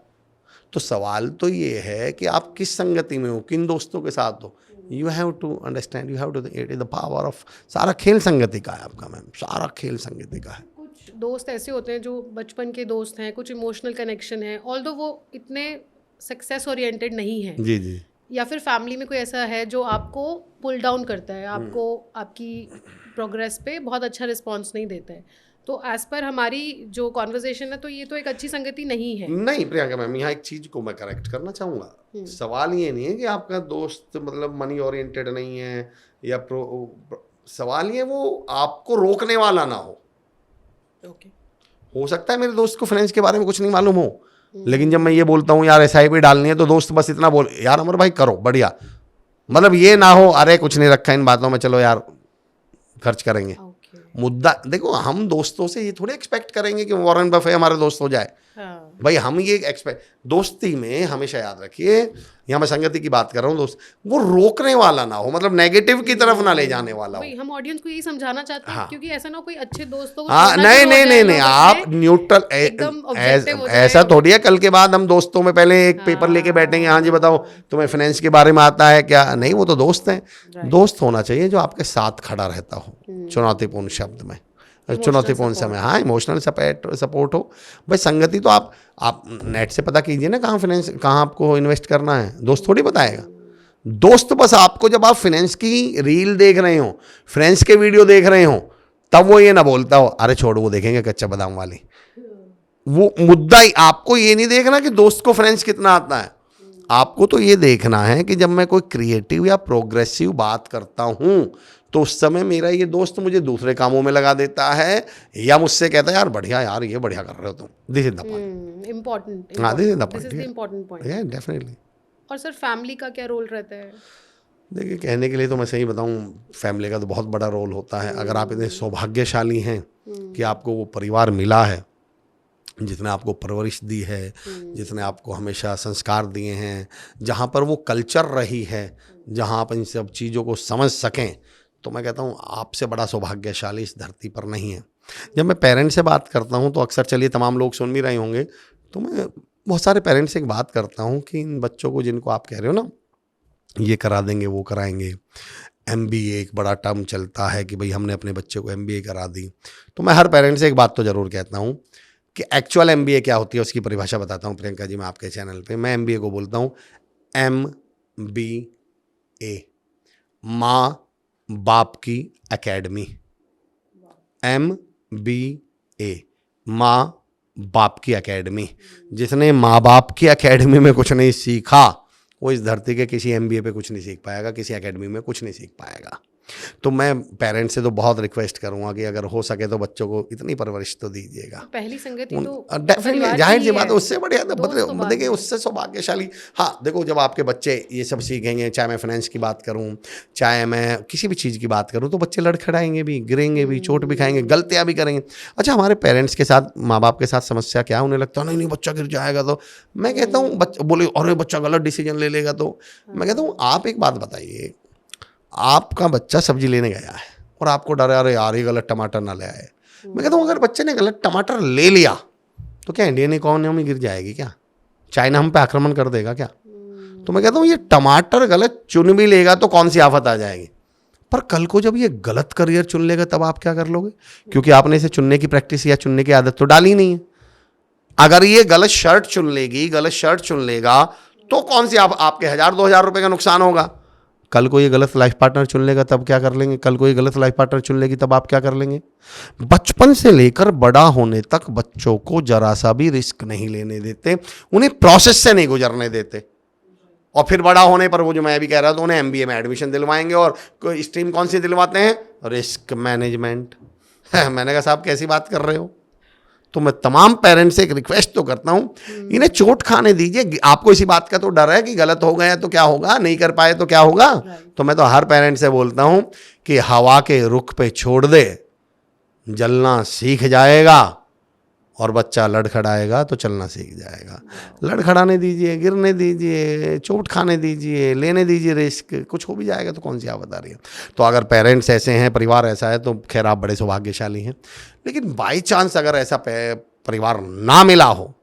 तो सवाल तो ये है कि आप किस संगति में हो, किन दोस्तों के साथ हो। You have to understand, you have to, it is the power of, सारा खेल संगति का है आपका मैम, सारा खेल संगति का है। कुछ दोस्त ऐसे होते हैं जो बचपन के दोस्त हैं, कुछ इमोशनल कनेक्शन है, ऑल्दो वो इतने सक्सेस ओरिएंटेड नहीं है, जी जी। या फिर फैमिली में कोई ऐसा है जो आपको पुल डाउन करता है, आपको आपकी प्रोग्रेस पे बहुत अच्छा रिस्पॉन्स नहीं देता है। तो एज पर हमारी जो कॉन्वर्जेशन है, तो ये तो एक अच्छी संगति नहीं है। नहीं प्रियंका मैम, यहाँ एक चीज को मैं करेक्ट करना चाहूँगा। सवाल ये नहीं है कि आपका दोस्त मतलब मनी ओरिएंटेड नहीं है, या सवाल ये वो आपको रोकने वाला ना हो। ओके, हो सकता है मेरे दोस्त को फाइनेंस के बारे में कुछ नहीं मालूम हो, लेकिन जब मैं ये बोलता हूँ यार एसआईपी डालनी है, तो दोस्त बस इतना बोल, यार अमर भाई करो, बढ़िया। मतलब ये ना हो अरे कुछ नहीं रखा इन बातों में, चलो यार खर्च करेंगे। मुद्दा देखो, हम दोस्तों से ये थोड़े एक्सपेक्ट करेंगे कि वॉरेन बफे हमारे दोस्त हो जाए। हाँ। भाई हम ये एक्सपेक्ट, दोस्ती में हमेशा याद रखिए, यहाँ मैं संगति की बात कर रहा हूँ, दोस्त वो रोकने वाला ना हो, मतलब नेगेटिव की तरफ ना ले जाने वाला हो। हम ऑडियंस को यही समझाना चाहते हैं, क्योंकि ऐसा ना कोई अच्छे दोस्तों को हाँ, नहीं, आप न्यूट्रल, ऐसा थोड़ी है कल के बाद हम दोस्तों में पहले एक पेपर लेके बैठेंगे, हाँ जी बताओ तुम्हें फाइनेंस के बारे में आता है क्या? नहीं, वो तो दोस्त हैं। दोस्त होना चाहिए जो आपके साथ खड़ा रहता हो चुनौतीपूर्ण शब्द में, चुनौतीपूर्ण समय, हाँ इमोशनल सपोर्ट हो। भाई संगति तो आप नेट से पता कीजिए ना, कहाँ आपको इन्वेस्ट करना है, दोस्त थोड़ी बताएगा। दोस्त बस आपको, जब आप फाइनेंस की रील देख रहे हो, फ्रेंड्स के वीडियो देख रहे हो, तब वो ये ना बोलता हो अरे छोड़ वो देखेंगे कच्चा बादाम वाली। वो मुद्दा ही, आपको ये नहीं देखना कि दोस्त को फ्रेंड्स कितना आता है, आपको तो ये देखना है कि जब मैं कोई क्रिएटिव या प्रोग्रेसिव बात करता हूं, तो उस समय मेरा ये दोस्त मुझे दूसरे कामों में लगा देता है, या मुझसे कहता है यार बढ़िया, यार ये बढ़िया कर रहे हो तुम। This is the point, important, हाँ this is the this is the important point. Point, definitely. और सर फैमिली का क्या रोल रहता है? देखिए कहने के लिए तो मैं सही बताऊं, फैमिली का तो बहुत बड़ा रोल होता है। अगर आप इतने सौभाग्यशाली हैं कि आपको वो परिवार मिला है जिसने आपको परवरिश दी है, जिसने आपको हमेशा संस्कार दिए हैं, जहाँ पर वो कल्चर रही है, जहाँ आप इन सब चीज़ों को समझ सकें, तो मैं कहता हूँ आपसे बड़ा सौभाग्यशाली इस धरती पर नहीं है। जब मैं पेरेंट्स से बात करता हूँ तो अक्सर, चलिए तमाम लोग सुन भी रहे होंगे, तो मैं बहुत सारे पेरेंट्स से एक बात करता हूँ कि इन बच्चों को जिनको आप कह रहे हो ना ये करा देंगे वो कराएंगे, MBA एक बड़ा टर्म चलता है कि भाई हमने अपने बच्चे को MBA करा दी, तो मैं हर पेरेंट्स से एक बात तो ज़रूर कहता हूँ कि एक्चुअल MBA क्या होती है उसकी परिभाषा बताता हूँ प्रियंका जी मैं आपके चैनल पे। मैं MBA को बोलता हूँ MBA, माँ बाप की एकेडमी। MBA, माँ बाप की एकेडमी। जिसने माँ बाप की एकेडमी में कुछ नहीं सीखा वो इस धरती के किसी MBA पे कुछ नहीं सीख पाएगा, किसी एकेडमी में कुछ नहीं सीख पाएगा। तो मैं पेरेंट्स से तो बहुत रिक्वेस्ट करूंगा कि अगर हो सके तो बच्चों को इतनी परवरिश तो दीजिएगा। पहली संगति तो डेफिनेटली परिवार जाहिर की सी ही बात है, है, उससे बढ़िया दोस्त तो बाद देखिए में। उससे सौभाग्यशाली। हाँ देखो, जब आपके बच्चे ये सब सीखेंगे, चाहे मैं फाइनेंस की बात करूँ, चाहे मैं किसी भी चीज़ की बात करूँ, तो बच्चे लड़खड़ाएंगे भी, गिरेंगे भी, चोट भी खाएंगे, गलतियाँ भी करेंगे। अच्छा, हमारे पेरेंट्स के साथ, माँ बाप के साथ समस्या क्या, उन्हें लगता है नहीं नहीं बच्चा गिर जाएगा तो। मैं कहता हूँ बच्चा बोले अरे बच्चा गलत डिसीजन ले लेगा तो। मैं कहता हूँ आप एक बात बताइए, आपका बच्चा सब्जी लेने गया है और आपको डर है अरे यार ये गलत टमाटर ना ले आए। मैं कहता हूँ अगर बच्चे ने गलत टमाटर ले लिया तो क्या इंडियन इकोनॉमी गिर जाएगी क्या? चाइना हम पे आक्रमण कर देगा क्या? तो मैं कहता हूँ ये टमाटर गलत चुन भी लेगा तो कौन सी आफत आ जाएगी। पर कल को जब ये गलत करियर चुन लेगा तब आप क्या कर लोगे? क्योंकि आपने इसे चुनने की प्रैक्टिस या चुनने की आदत तो डाली नहीं है। अगर ये गलत शर्ट चुन लेगी, गलत शर्ट चुन लेगा तो कौन सी आपके 1000-2000 रुपए का नुकसान होगा। कल को ये गलत लाइफ पार्टनर चुन लेगा तब क्या कर लेंगे? कल को ये गलत लाइफ पार्टनर चुन लेगी तब आप क्या कर लेंगे? बचपन से लेकर बड़ा होने तक बच्चों को जरा सा भी रिस्क नहीं लेने देते, उन्हें प्रोसेस से नहीं गुजरने देते। और फिर बड़ा होने पर वो जो मैं अभी कह रहा था, उन्हें एमबीए में एडमिशन दिलवाएंगे और स्ट्रीम कौन सी दिलवाते हैं? Risk management. मैंने कहा साहब कैसी बात कर रहे हो? तो मैं तमाम पेरेंट्स से एक रिक्वेस्ट तो करता हूं, इन्हें चोट खाने दीजिए। आपको इसी बात का तो डर है कि गलत हो गया तो क्या होगा, नहीं कर पाए तो क्या होगा। तो मैं तो हर पेरेंट्स से बोलता हूं कि हवा के रुख पे छोड़ दे, जलना सीख जाएगा और बच्चा लड़खड़ाएगा तो चलना सीख जाएगा। लड़खड़ाने दीजिए, गिरने दीजिए, चोट खाने दीजिए, लेने दीजिए रिस्क, कुछ हो भी जाएगा तो कौन सी आफत आ रही है। तो अगर पेरेंट्स ऐसे हैं, परिवार ऐसा है, तो खैर आप बड़े सौभाग्यशाली हैं। लेकिन बाई चांस अगर ऐसा परिवार ना मिला हो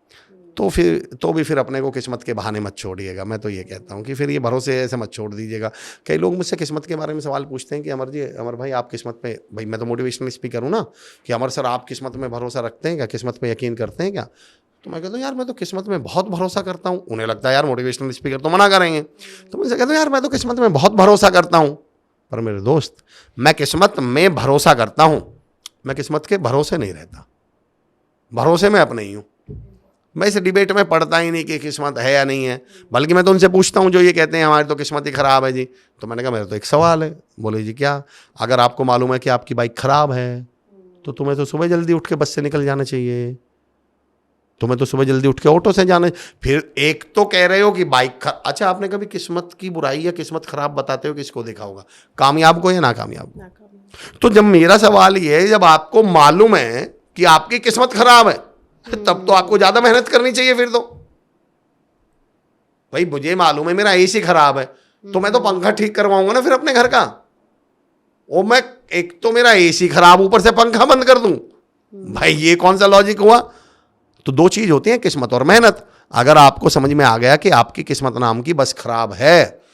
तो फिर अपने को किस्मत के बहाने मत छोड़िएगा। मैं तो ये कहता हूँ कि फिर ये भरोसे ऐसे मत छोड़ दीजिएगा। कई लोग मुझसे किस्मत के बारे में सवाल पूछते हैं कि अमर भाई आप किस्मत पे, भाई मैं तो मोटिवेशनल स्पीकर हूँ ना, कि अमर सर आप किस्मत में भरोसा रखते हैं क्या, किस्मत पे यकीन करते हैं क्या? तो मैं कहता हूँ यार मैं तो किस्मत में बहुत भरोसा करता हूँ। उन्हें लगता है यार मोटिवेशनल स्पीकर तो मना करेंगे, तो मैं कहता हूँ यार मैं तो किस्मत में बहुत भरोसा करता हूँ। पर मेरे दोस्त, मैं किस्मत में भरोसा करता हूँ, मैं किस्मत के भरोसे नहीं रहता। भरोसे में अपने ही हूँ। मैं इस डिबेट में पढ़ता ही नहीं कि किस्मत है या नहीं है, बल्कि मैं तो उनसे पूछता हूँ जो ये कहते हैं हमारी तो किस्मत ही ख़राब है जी। तो मैंने कहा मेरा तो एक सवाल है। बोले जी क्या? अगर आपको मालूम है कि आपकी बाइक ख़राब है तो तुम्हें तो सुबह जल्दी उठ के बस से निकल जाना चाहिए, तुम्हें तो सुबह जल्दी उठ के ऑटो से जाना। फिर एक तो कह रहे हो कि बाइक अच्छा, आपने कभी किस्मत की बुराई या किस्मत ख़राब बताते हो किसको देखा होगा? कामयाब को या नाकामयाब को? तो जब मेरा सवाल ये है, जब आपको मालूम है कि आपकी किस्मत ख़राब है तब तो आपको ज्यादा मेहनत करनी चाहिए। फिर तो भाई मुझे मालूम है मेरा एसी खराब है तो मैं तो पंखा ठीक करवाऊंगा ना फिर अपने घर का। वो मैं एक तो मेरा एसी खराब ऊपर से पंखा बंद कर दूं, भाई ये कौन सा लॉजिक हुआ? तो दो चीज होती है, किस्मत और मेहनत। अगर आपको समझ में आ गया कि आपकी किस्मत नाम की बस खराब है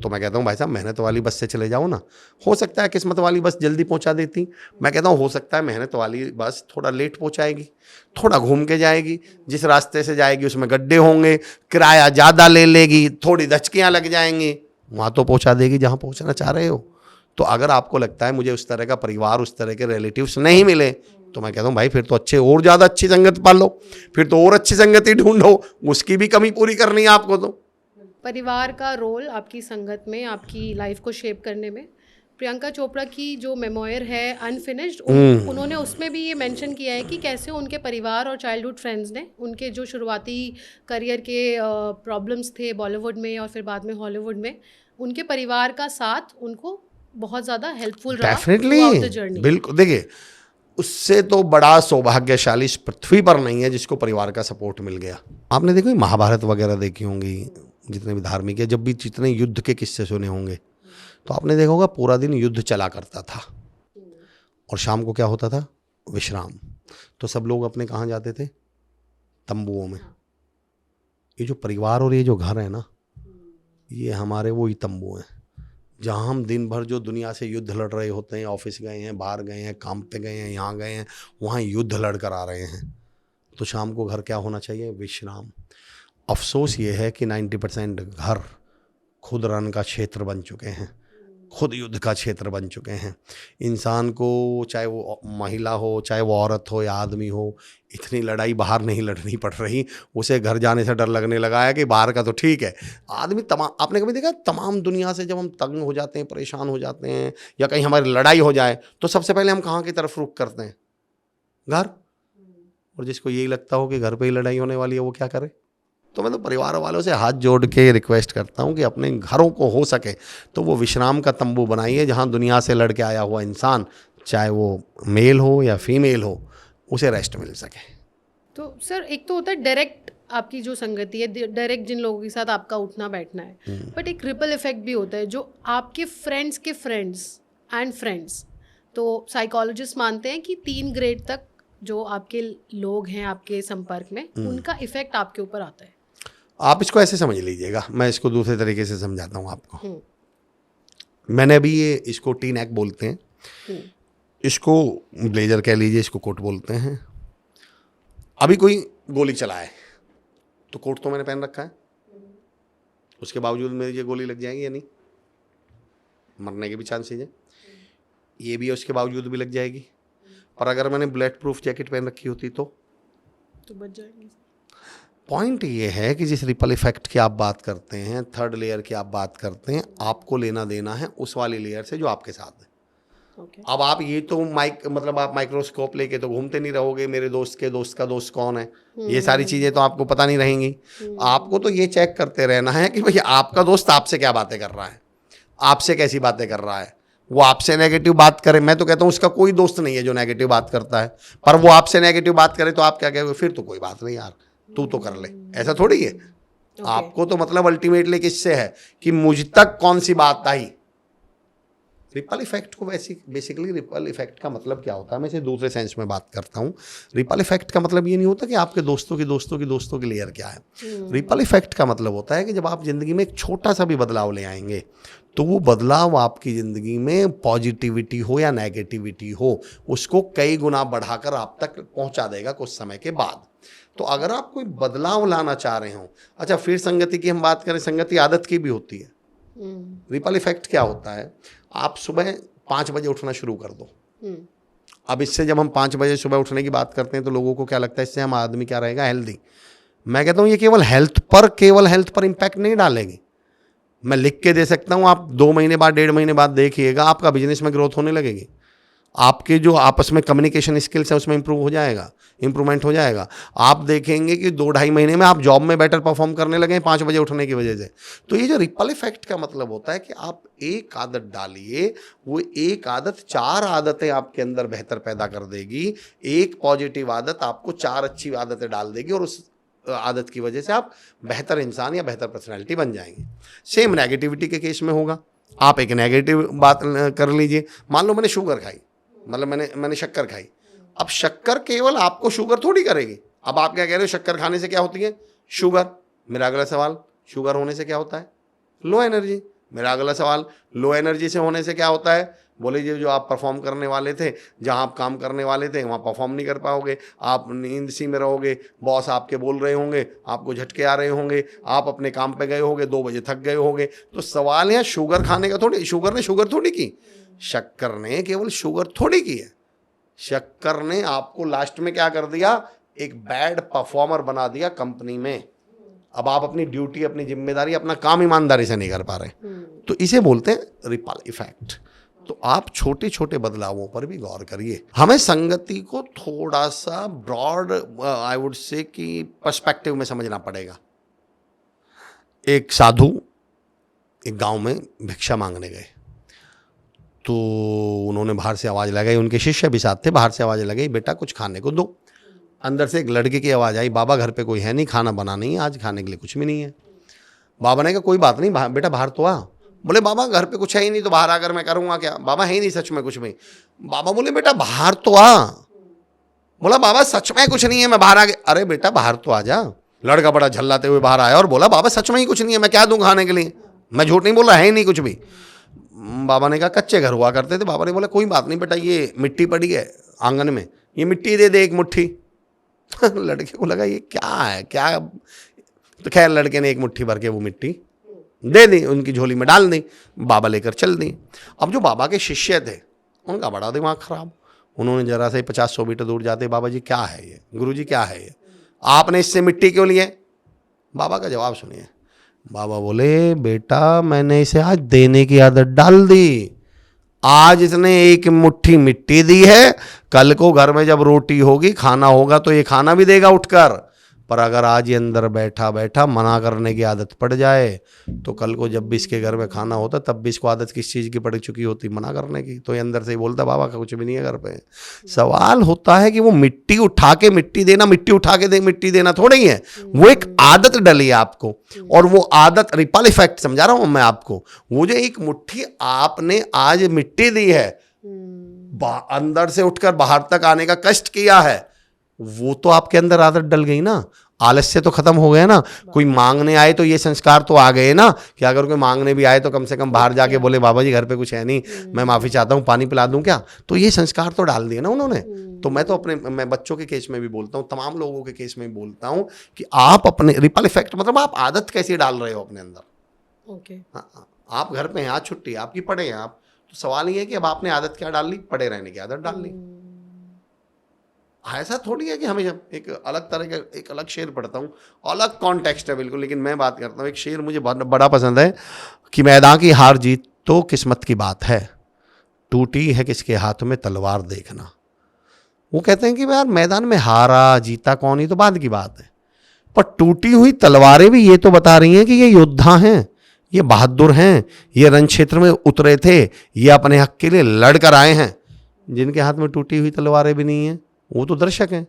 तो मैं कहता हूँ भाई साहब मेहनत वाली बस से चले जाओ ना। हो सकता है किस्मत वाली बस जल्दी पहुंचा देती, मैं कहता हूँ हो सकता है मेहनत वाली बस थोड़ा लेट पहुंचाएगी, थोड़ा घूम के जाएगी, जिस रास्ते से जाएगी उसमें गड्ढे होंगे, किराया ज़्यादा ले लेगी, थोड़ी धचकियाँ लग जाएंगी, वहाँ तो पहुँचा देगी जहाँ पहुँचना चाह रहे हो। तो अगर आपको लगता है मुझे उस तरह का परिवार, उस तरह के रिलेटिव्स नहीं मिले, तो मैं कहता हूँ भाई फिर तो अच्छे और ज़्यादा अच्छी संगत पालो, फिर तो और अच्छी संगति ढूंढो, उसकी भी कमी पूरी करनी है आपको। तो परिवार का रोल आपकी संगत में, आपकी लाइफ को शेप करने में। प्रियंका चोपड़ा की जो मेमोयर है अनफिनिश्ड, उन्होंने उसमें भी ये मेंशन किया है कि कैसे उनके परिवार और चाइल्डहुड फ्रेंड्स ने उनके जो शुरुआती करियर के प्रॉब्लम्स थे बॉलीवुड में और फिर बाद में हॉलीवुड में, उनके परिवार का साथ उनको बहुत ज़्यादा हेल्पफुल रहा थ्रूआउट द जर्नी। बिल्कुल, देखिए उससे तो बड़ा सौभाग्यशाली इस पृथ्वी पर नहीं है जिसको परिवार का सपोर्ट मिल गया। आपने देखो महाभारत वगैरह देखी होंगी, जितने भी धार्मिक है, जब भी जितने युद्ध के किस्से सुने होंगे तो आपने देखा होगा पूरा दिन युद्ध चला करता था और शाम को क्या होता था? विश्राम। तो सब लोग अपने कहाँ जाते थे? तंबुओं में। ये जो परिवार और ये जो घर है ना, ये हमारे वो ही तंबू हैं जहाँ हम दिन भर जो दुनिया से युद्ध लड़ रहे होते हैं, ऑफिस गए हैं, बाहर गए हैं, काम पे गए हैं, यहाँ गए हैं, वहाँ युद्ध लड़ कर आ रहे हैं। तो शाम को घर क्या होना चाहिए? विश्राम। अफसोस ये है कि 90% घर खुद रन का क्षेत्र बन चुके हैं, खुद युद्ध का क्षेत्र बन चुके हैं। इंसान को, चाहे वो महिला हो, चाहे वो औरत हो या आदमी हो, इतनी लड़ाई बाहर नहीं लड़नी पड़ रही। उसे घर जाने से डर लगने लगा है कि बाहर का तो ठीक है, आदमी तमाम, आपने कभी देखा तमाम दुनिया से जब हम तंग हो जाते हैं, परेशान हो जाते हैं, या कहीं हमारी लड़ाई हो जाए तो सबसे पहले हम कहाँ की तरफ रुख करते हैं? घर। और जिसको यही लगता हो कि घर पे ही लड़ाई होने वाली है, वो क्या करे? तो मैं तो परिवार वालों से हाथ जोड़ के रिक्वेस्ट करता हूँ कि अपने घरों को हो सके तो वो विश्राम का तंबू बनाइए, जहाँ दुनिया से लड़ के आया हुआ इंसान, चाहे वो मेल हो या फीमेल हो, उसे रेस्ट मिल सके। तो सर, एक तो होता है डायरेक्ट आपकी जो संगति है, डायरेक्ट जिन लोगों के साथ आपका उठना बैठना है, बट एक रिपल इफेक्ट भी होता है जो आपके फ्रेंड्स के फ्रेंड्स एंड फ्रेंड्स। तो साइकोलॉजिस्ट मानते हैं कि 3 ग्रेड तक जो आपके लोग हैं आपके संपर्क में, उनका इफेक्ट आपके ऊपर आता है। आप इसको ऐसे समझ लीजिएगा, मैं इसको दूसरे तरीके से समझाता हूँ आपको। मैंने अभी इसको टी नेक बोलते हैं, इसको ब्लेजर कह लीजिए, इसको कोट बोलते हैं। अभी कोई गोली चलाए तो कोट तो मैंने पहन रखा है, उसके बावजूद मेरी ये गोली लग जाएगी या नहीं? मरने के भी चांसेस है, ये भी है, उसके बावजूद भी लग जाएगी। पर अगर मैंने बुलेट प्रूफ जैकेट पहन रखी होती तो बच जाएगी। पॉइंट ये है कि जिस रिपल इफेक्ट की आप बात करते हैं, थर्ड लेयर की आप बात करते हैं, आपको लेना देना है उस वाली लेयर से जो आपके साथ है। अब आप ये तो मतलब आप माइक्रोस्कोप लेके तो घूमते नहीं रहोगे, मेरे दोस्त के दोस्त का दोस्त कौन है, ये सारी चीज़ें तो आपको पता नहीं रहेंगी। आपको तो ये चेक करते रहना है कि भाई आपका दोस्त आपसे क्या बातें कर रहा है, आपसे कैसी बातें कर रहा है। वो आपसे नेगेटिव बात करे, मैं तो कहता हूँ उसका कोई दोस्त नहीं है जो नेगेटिव बात करता है, पर वो आपसे नेगेटिव बात करे तो आप क्या कहोगे? फिर तो कोई बात नहीं यार, तू तो कर ले। ऐसा थोड़ी है। आपको तो मतलब अल्टीमेटली किससे है कि मुझ तक कौन सी बात आई। रिपल इफेक्ट को बेसिकली रिपल इफेक्ट का मतलब क्या होता है, मैं इसे दूसरे सेंस में बात करता हूँ। रिपल इफेक्ट का मतलब ये नहीं होता कि आपके दोस्तों की लेयर क्या है। रिपल इफेक्ट का मतलब होता है कि जब आप जिंदगी में एक छोटा सा भी बदलाव ले आएंगे तो वो बदलाव आपकी ज़िंदगी में पॉजिटिविटी हो या नेगेटिविटी हो, उसको कई गुना बढ़ाकर आप तक पहुंचा देगा कुछ समय के बाद। तो अगर आप कोई बदलाव लाना चाह रहे हो, अच्छा फिर संगति की हम बात करें, संगति आदत की भी होती है। रिपल इफेक्ट क्या होता है, आप सुबह 5 बजे उठना शुरू कर दो। अब इससे जब हम 5 बजे सुबह उठने की बात करते हैं तो लोगों को क्या लगता है, इससे हम आदमी क्या रहेगा, हेल्दी। मैं कहता हूँ ये केवल हेल्थ पर इम्पैक्ट नहीं डालेगी। मैं लिख के दे सकता हूँ, आप 2 महीने बाद 1.5 महीने बाद देखिएगा आपका बिजनेस में ग्रोथ होने लगेगी, आपके जो आपस में कम्युनिकेशन स्किल्स है उसमें इंप्रूवमेंट हो जाएगा। आप देखेंगे कि 2-2.5 महीने में आप जॉब में बेटर परफॉर्म करने लगे 5 बजे उठने की वजह से। तो ये जो रिपल इफेक्ट का मतलब होता है कि आप एक आदत डालिए, वो एक आदत 4 आदतें आपके अंदर बेहतर पैदा कर देगी। एक पॉजिटिव आदत आपको 4 अच्छी आदतें डाल देगी और उस आदत की वजह से आप बेहतर इंसान या बेहतर पर्सनैलिटी बन जाएंगे। सेम नेगेटिविटी के केस में होगा। आप एक नेगेटिव बात कर लीजिए, मान लो मैंने शुगर खाई, मतलब मैंने शक्कर खाई। अब शक्कर केवल आपको शुगर थोड़ी करेगी। अब आप क्या कह रहे हो, शक्कर खाने से क्या होती है, शुगर। मेरा अगला सवाल, शुगर होने से क्या होता है, लो एनर्जी। मेरा अगला सवाल, लो एनर्जी से होने से क्या होता है, बोले जी जो आप परफॉर्म करने वाले थे, जहाँ आप काम करने वाले थे वहाँ परफॉर्म नहीं कर पाओगे, आप नींद सी में रहोगे, बॉस आपके बोल रहे होंगे, आपको झटके आ रहे होंगे, आप अपने काम पे गए होगे, 2 बजे थक गए होगे। तो सवाल है शुगर खाने का थोड़ी, शुगर ने शुगर थोड़ी की, शक्कर ने केवल शुगर थोड़ी की है। शक्कर ने आपको लास्ट में क्या कर दिया, एक बैड परफॉर्मर बना दिया कंपनी में। अब आप अपनी ड्यूटी, अपनी जिम्मेदारी, अपना काम ईमानदारी से नहीं कर पा रहे, तो इसे बोलते हैं रिपल इफेक्ट। तो आप छोटे छोटे बदलावों पर भी गौर करिए। हमें संगति को थोड़ा सा ब्रॉड, आई वुड से कि पर्सपेक्टिव में समझना पड़ेगा। एक साधु एक गांव में भिक्षा मांगने गए, तो उन्होंने बाहर से आवाज़ लगाई, उनके शिष्य भी साथ थे, बाहर से आवाज़ लगाई, बेटा कुछ खाने को दो। अंदर से एक लड़के की आवाज़ आई, बाबा घर पे कोई है नहीं, खाना बना नहीं है, आज खाने के लिए कुछ भी नहीं है। बाबा ने कहा कोई बात नहीं बेटा, बाहर तो आ। बोले बाबा घर पे कुछ है ही नहीं, तो बाहर आकर मैं करूँगा क्या, बाबा है ही नहीं सच में कुछ भी। बाबा बोले बेटा बाहर तो आ। बोला बाबा सच में कुछ नहीं है, मैं बाहर आ गया। अरे बेटा बाहर तो आ जा। लड़का बड़ा झल्लाते हुए बाहर आया और बोला बाबा सच में ही कुछ नहीं है, मैं क्या दूँ खाने के लिए, मैं झूठ नहीं बोल रहा, है ही नहीं कुछ भी। बाबा ने कहा कच्चे घर हुआ करते थे। बाबा ने बोला कोई बात नहीं बेटा, ये मिट्टी पड़ी है आंगन में, ये मिट्टी दे दे एक मुट्ठी। लड़के को लगा ये क्या है, क्या। तो खैर लड़के ने एक मुट्ठी भर के वो मिट्टी दे दी, उनकी झोली में डाल दी, बाबा लेकर चल दी। अब जो बाबा के शिष्य थे उनका बड़ा दिमाग खराब, उन्होंने जरा से 50-100 मीटर दूर जाते, बाबा जी क्या है ये, गुरु जी क्या है ये, आपने इससे मिट्टी क्यों ली है? बाबा का जवाब सुनिए। बाबा बोले, बेटा मैंने इसे आज देने की आदत डाल दी, आज इसने एक मुट्ठी मिट्टी दी है, कल को घर में जब रोटी होगी, खाना होगा तो ये खाना भी देगा उठकर। पर अगर आज ये अंदर बैठा बैठा मना करने की आदत पड़ जाए तो कल को जब भी इसके घर में खाना होता तब भी इसको आदत किस चीज़ की पड़ चुकी होती, मना करने की। तो ये अंदर से ही बोलता, बाबा का कुछ भी नहीं है घर पे। सवाल होता है कि वो मिट्टी उठा के मिट्टी देना, मिट्टी उठा के मिट्टी देना थोड़ा ही है, वो एक आदत डली है आपको, और वो आदत रिपल इफेक्ट समझा रहा हूं मैं आपको। वो जो एक मुट्ठी आपने आज मिट्टी दी है, अंदर से उठकर बाहर तक आने का कष्ट किया है, वो तो आपके अंदर आदत डल गई ना, आलस्य तो खत्म हो गया ना। कोई मांगने आए तो ये संस्कार तो आ गए ना कि अगर कोई मांगने भी आए तो कम से कम बाहर जाके बोले, बाबा जी घर पे कुछ है नहीं, मैं माफी चाहता हूँ, पानी पिला दूं क्या? तो ये संस्कार तो डाल दिए ना उन्होंने। तो मैं तो मैं बच्चों के केस में भी बोलता हूँ, तमाम लोगों के केस में भी बोलता हूँ कि आप अपने रिपल इफेक्ट, मतलब आप आदत कैसी डाल रहे हो अपने अंदर। ओके। हाँ, आप घर पे हैं, आज छुट्टी आपकी, पड़े हैं आप, तो सवाल ये है कि अब आपने आदत क्या डाल ली? पड़े रहने की आदत डाल ली। ऐसा थोड़ी है कि हमें एक अलग तरह का, एक अलग शेर पढ़ता हूँ, अलग कॉन्टेक्स्ट है बिल्कुल, लेकिन मैं बात करता हूँ, एक शेर मुझे बड़ा पसंद है कि मैदान की हार जीत तो किस्मत की बात है, टूटी है किसके हाथ में तलवार देखना। वो कहते हैं कि यार मैदान में हारा जीता कौन, ही तो बाद की बात है, पर टूटी हुई तलवारें भी ये तो बता रही हैं कि ये योद्धा हैं, ये बहादुर हैं, ये रण क्षेत्र में उतरे थे, ये अपने हक के लिए लड़कर आए हैं। जिनके हाथ में टूटी हुई तलवारें भी नहीं है वो तो दर्शक हैं,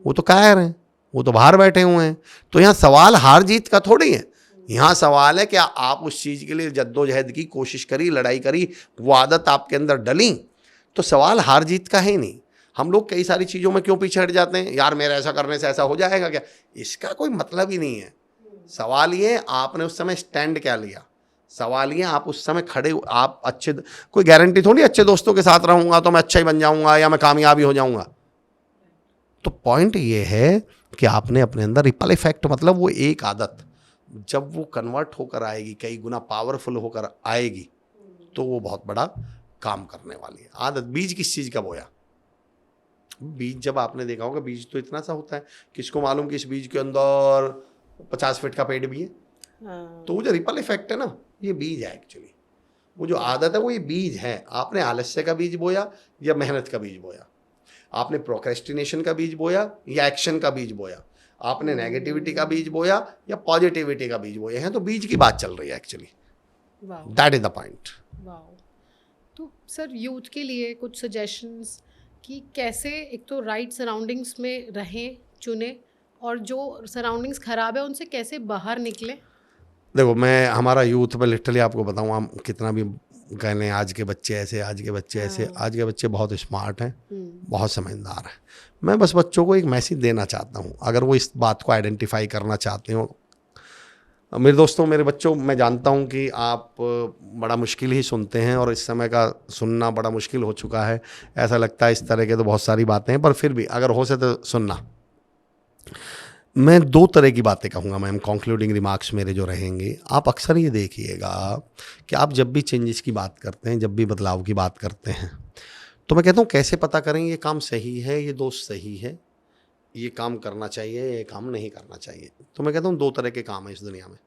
वो तो कायर हैं, वो तो बाहर बैठे हुए हैं। तो यहाँ सवाल हार जीत का थोड़ी है, यहाँ सवाल है कि आप उस चीज़ के लिए जद्दोजहद की, कोशिश करी, लड़ाई करी, वो आदत आपके अंदर डली। तो सवाल हार जीत का है ही नहीं। हम लोग कई सारी चीज़ों में क्यों पीछे हट जाते हैं, यार मेरा ऐसा करने से ऐसा हो जाएगा क्या, इसका कोई मतलब ही नहीं है। सवाल ये आपने उस समय स्टैंड क्या लिया, सवाल ये आप उस समय खड़े, आप अच्छे, कोई गारंटी थोड़ी अच्छे दोस्तों के साथ रहूँगा तो मैं अच्छा ही बन जाऊँगा या मैं कामयाब ही हो जाऊँगा। तो पॉइंट ये है कि आपने अपने अंदर रिपल इफेक्ट, मतलब वो एक आदत जब वो कन्वर्ट होकर आएगी, कई गुना पावरफुल होकर आएगी, तो वो बहुत बड़ा काम करने वाली है। आदत, बीज किस चीज़ का बोया? बीज जब आपने देखा होगा, बीज तो इतना सा होता है, किसको मालूम कि इस बीज के अंदर 50 फीट का पेड़ भी है। तो वो जो रिपल इफेक्ट है ना, ये बीज है एक्चुअली। वो जो आदत है वो ये बीज है। आपने आलस्य का बीज बोया या मेहनत का बीज बोया, आपने प्रोक्रेस्टिनेशन का बीज बोया या एक्शन का बीज बोया, आपने नेगेटिविटी का बीज बोया या पॉजिटिविटी का बीज बोया है, तो बीज की बात चल रही है actually. That is the point. तो सर यूथ के लिए कुछ सजेशंस कि कैसे एक तो राइट सराउंडिंग्स में रहें, चुने, और जो सराउंडिंग्स खराब है उनसे कैसे बाहर निकले। देखो, मैं हमारा यूथ में लिटरली आपको बताऊँ, हम कितना भी कहने आज के बच्चे ऐसे, आज के बच्चे ऐसे, आज के बच्चे बहुत स्मार्ट हैं, बहुत समझदार हैं। मैं बस बच्चों को एक मैसेज देना चाहता हूँ, अगर वो इस बात को आइडेंटिफाई करना चाहते हो। मेरे दोस्तों, मेरे बच्चों, मैं जानता हूँ कि आप बड़ा मुश्किल ही सुनते हैं और इस समय का सुनना बड़ा मुश्किल हो चुका है। ऐसा लगता है इस तरह के तो बहुत सारी बातें हैं, पर फिर भी अगर हो सके तो सुनना। मैं 2 तरह की बातें कहूँगा मैम, कंक्लूडिंग रिमार्क्स मेरे जो रहेंगे। आप अक्सर ये देखिएगा कि आप जब भी चेंजेस की बात करते हैं, जब भी बदलाव की बात करते हैं, तो मैं कहता हूँ कैसे पता करें ये काम सही है, ये दोस्त सही है, ये काम करना चाहिए, ये काम नहीं करना चाहिए। तो मैं कहता हूँ 2 तरह के काम हैं इस दुनिया में।